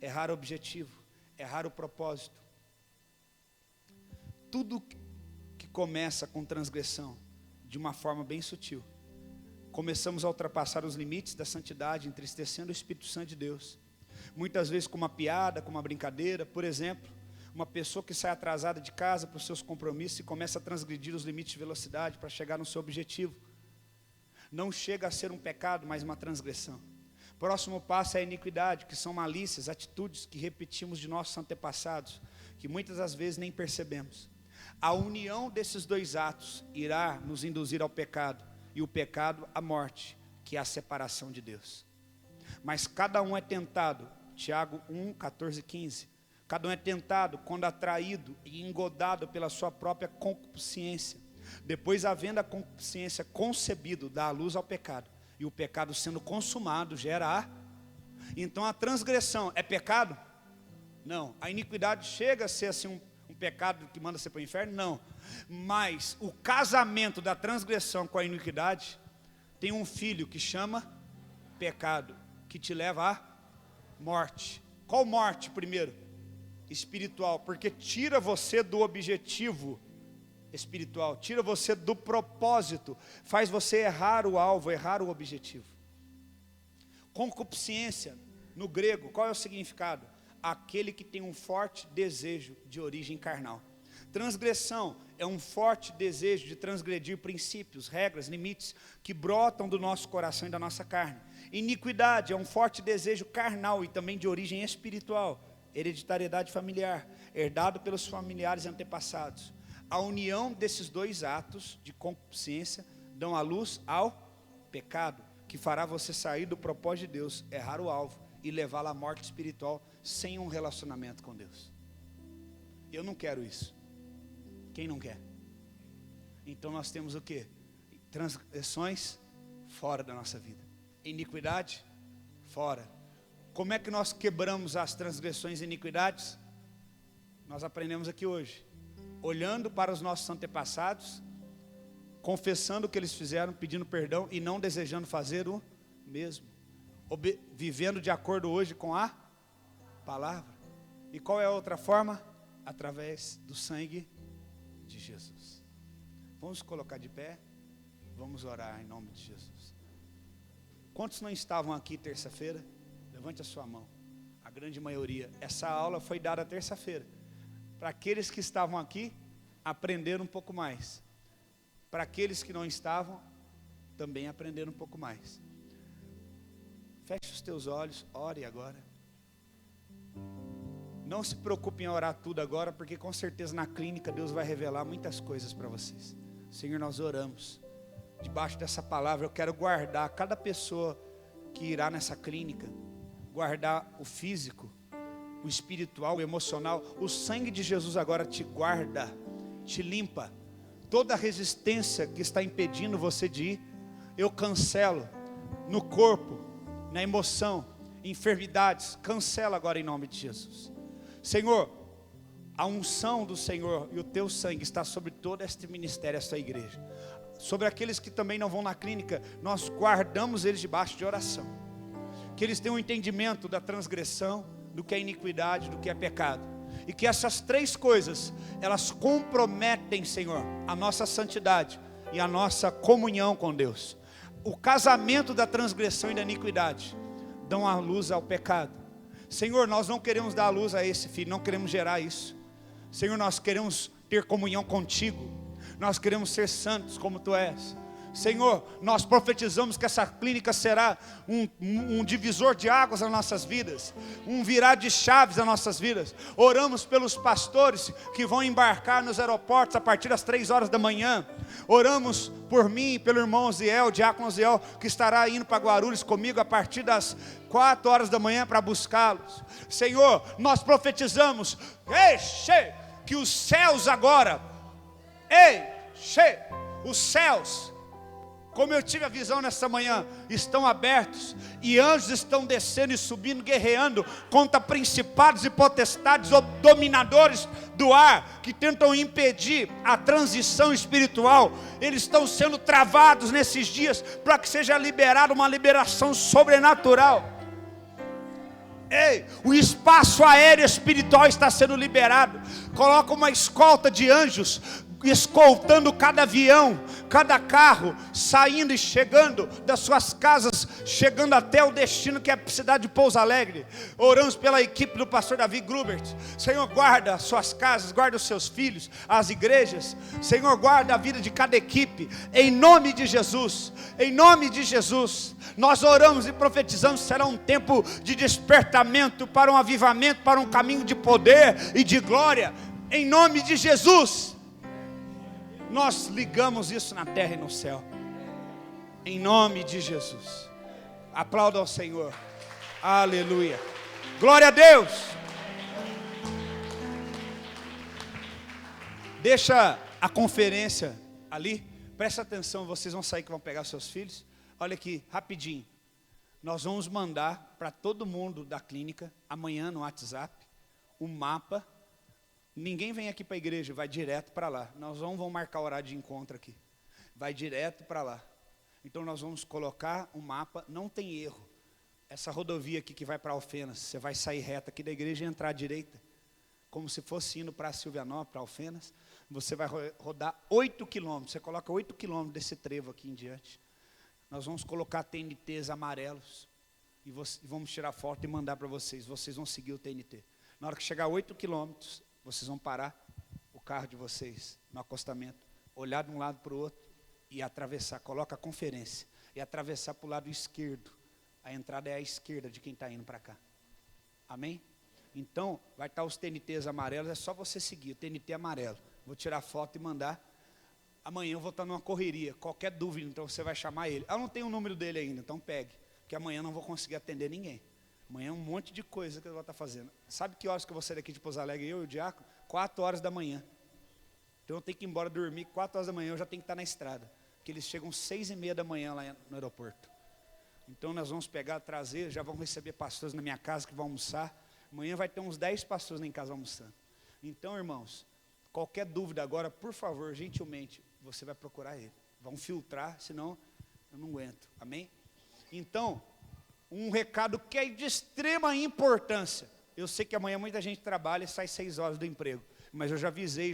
errar o objetivo, errar o propósito. Tudo que começa com transgressão, de uma forma bem sutil, começamos a ultrapassar os limites da santidade, entristecendo o Espírito Santo de Deus. Muitas vezes com uma piada, com uma brincadeira. Por exemplo, uma pessoa que sai atrasada de casa para os seus compromissos e começa a transgredir os limites de velocidade para chegar no seu objetivo. Não chega a ser um pecado, mas uma transgressão. Próximo passo é a iniquidade, que são malícias, atitudes que repetimos de nossos antepassados, que muitas das vezes nem percebemos. A união desses dois atos irá nos induzir ao pecado, e o pecado à morte, que é a separação de Deus. Mas cada um é tentado, Tiago 1, 14 e 15, cada um é tentado quando atraído e engodado pela sua própria concupiscência. Depois, havendo a concupiscência concebido, dá a luz ao pecado. E o pecado sendo consumado gera a... Então a transgressão é pecado? Não. A iniquidade chega a ser assim um pecado que manda você para o inferno? Não. Mas o casamento da transgressão com a iniquidade tem um filho que chama pecado, que te leva à morte. Qual morte primeiro? Espiritual, porque tira você do objetivo espiritual, tira você do propósito, faz você errar o alvo, errar o objetivo. Concupiscência, no grego, qual é o significado? Aquele que tem um forte desejo de origem carnal. Transgressão é um forte desejo de transgredir princípios, regras, limites que brotam do nosso coração e da nossa carne. Iniquidade é um forte desejo carnal e também de origem espiritual, hereditariedade familiar, herdado pelos familiares antepassados. A união desses dois atos de concupiscência dão a luz ao pecado que fará você sair do propósito de Deus, errar o alvo e levá-la à morte espiritual sem um relacionamento com Deus. Eu não quero isso. Quem não quer? Então nós temos o quê? Transgressões fora da nossa vida. Iniquidade fora. Como é que nós quebramos as transgressões e iniquidades? Nós aprendemos aqui hoje. Olhando para os nossos antepassados, confessando o que eles fizeram, pedindo perdão e não desejando fazer o mesmo. Vivendo de acordo hoje com a palavra. E qual é a outra forma? Através do sangue de Jesus. Vamos colocar de pé, vamos orar em nome de Jesus. Quantos não estavam aqui terça-feira? Levante a sua mão. A grande maioria. Essa aula foi dada terça-feira. Para aqueles que estavam aqui, aprenderam um pouco mais. Para aqueles que não estavam, também aprenderam um pouco mais. Feche os teus olhos, ore agora. Não se preocupe em orar tudo agora, porque com certeza na clínica Deus vai revelar muitas coisas para vocês. Senhor, nós oramos. Debaixo dessa palavra eu quero guardar cada pessoa que irá nessa clínica. Guardar o físico, o espiritual, o emocional. O sangue de Jesus agora te guarda, te limpa. Toda a resistência que está impedindo você de ir, eu cancelo no corpo, na emoção, enfermidades. Cancela agora em nome de Jesus. Senhor, a unção do Senhor e o teu sangue está sobre todo este ministério, esta igreja. Sobre aqueles que também não vão na clínica, nós guardamos eles debaixo de oração. Que eles tenham um entendimento da transgressão, do que é iniquidade, do que é pecado. E que essas três coisas, elas comprometem, Senhor, a nossa santidade e a nossa comunhão com Deus. O casamento da transgressão e da iniquidade dão a luz ao pecado. Senhor, nós não queremos dar a luz a esse filho, não queremos gerar isso. Senhor, nós queremos ter comunhão contigo. Nós queremos ser santos como tu és. Senhor, nós profetizamos que essa clínica será um divisor de águas nas nossas vidas, um virar de chaves nas nossas vidas. Oramos pelos pastores que vão embarcar nos aeroportos a partir das 3 horas da manhã. Oramos por mim e pelo irmão Ziel, diácono Ziel, que estará indo para Guarulhos comigo a partir das 4 horas da manhã para buscá-los. Senhor, nós profetizamos que os céus agora, os céus, como eu tive a visão nessa manhã, estão abertos e anjos estão descendo e subindo, guerreando contra principados e potestades, dominadores do ar, que tentam impedir a transição espiritual. Eles estão sendo travados nesses dias, para que seja liberada uma liberação sobrenatural. O espaço aéreo espiritual está sendo liberado. Coloca uma escolta de anjos escoltando cada avião, cada carro, saindo e chegando das suas casas, chegando até o destino que é a cidade de Pouso Alegre. Oramos pela equipe do pastor Davi Grubert. Senhor, guarda as suas casas, guarda os seus filhos, as igrejas. Senhor, guarda a vida de cada equipe, em nome de Jesus. Em nome de Jesus, nós oramos e profetizamos, será um tempo de despertamento, para um avivamento, para um caminho de poder e de glória, em nome de Jesus. Nós ligamos isso na terra e no céu, em nome de Jesus. Aplauda ao Senhor, aleluia, glória a Deus. Deixa a conferência ali, presta atenção, vocês vão sair que vão pegar seus filhos. Olha aqui, rapidinho, nós vamos mandar para todo mundo da clínica, amanhã no WhatsApp, um mapa. Ninguém vem aqui para a igreja, vai direto para lá. Nós não vamos marcar horário de encontro aqui. Vai direto para lá. Então nós vamos colocar um mapa, não tem erro. Essa rodovia aqui que vai para Alfenas, você vai sair reto aqui da igreja e entrar à direita. Como se fosse indo para Silvianópolis, para Alfenas. Você vai rodar 8 quilômetros. Você coloca 8 quilômetros desse trevo aqui em diante. Nós vamos colocar TNTs amarelos. E vamos tirar foto e mandar para vocês. Vocês vão seguir o TNT. Na hora que chegar a 8 quilômetros, vocês vão parar o carro de vocês no acostamento, olhar de um lado para o outro e atravessar. Coloca a conferência e atravessar para o lado esquerdo. A entrada é à esquerda de quem está indo para cá. Amém? Então, vai estar os TNTs amarelos, é só você seguir o TNT amarelo. Vou tirar foto e mandar. amanhã eu vou estar numa correria, qualquer dúvida, então você vai chamar ele. Eu não tenho o número dele ainda, então pegue, porque amanhã eu não vou conseguir atender ninguém. Amanhã é um monte de coisa que eu vou estar fazendo. Sabe que horas que eu vou sair daqui de Pouso Alegre, eu e o diácono? 4 horas da manhã. Então eu tenho que ir embora dormir, 4 horas da manhã eu já tenho que estar na estrada, porque eles chegam 6:30 da manhã lá no aeroporto. Então nós vamos pegar, trazer, já vão receber pastores na minha casa que vão almoçar. Amanhã vai ter uns 10 pastores lá em casa almoçando. Então, irmãos, qualquer dúvida agora, por favor, gentilmente, você vai procurar ele. Vão filtrar, senão eu não aguento. Amém? Então, um recado que é de extrema importância. Eu sei que amanhã muita gente trabalha e sai 6 horas do emprego, mas eu já avisei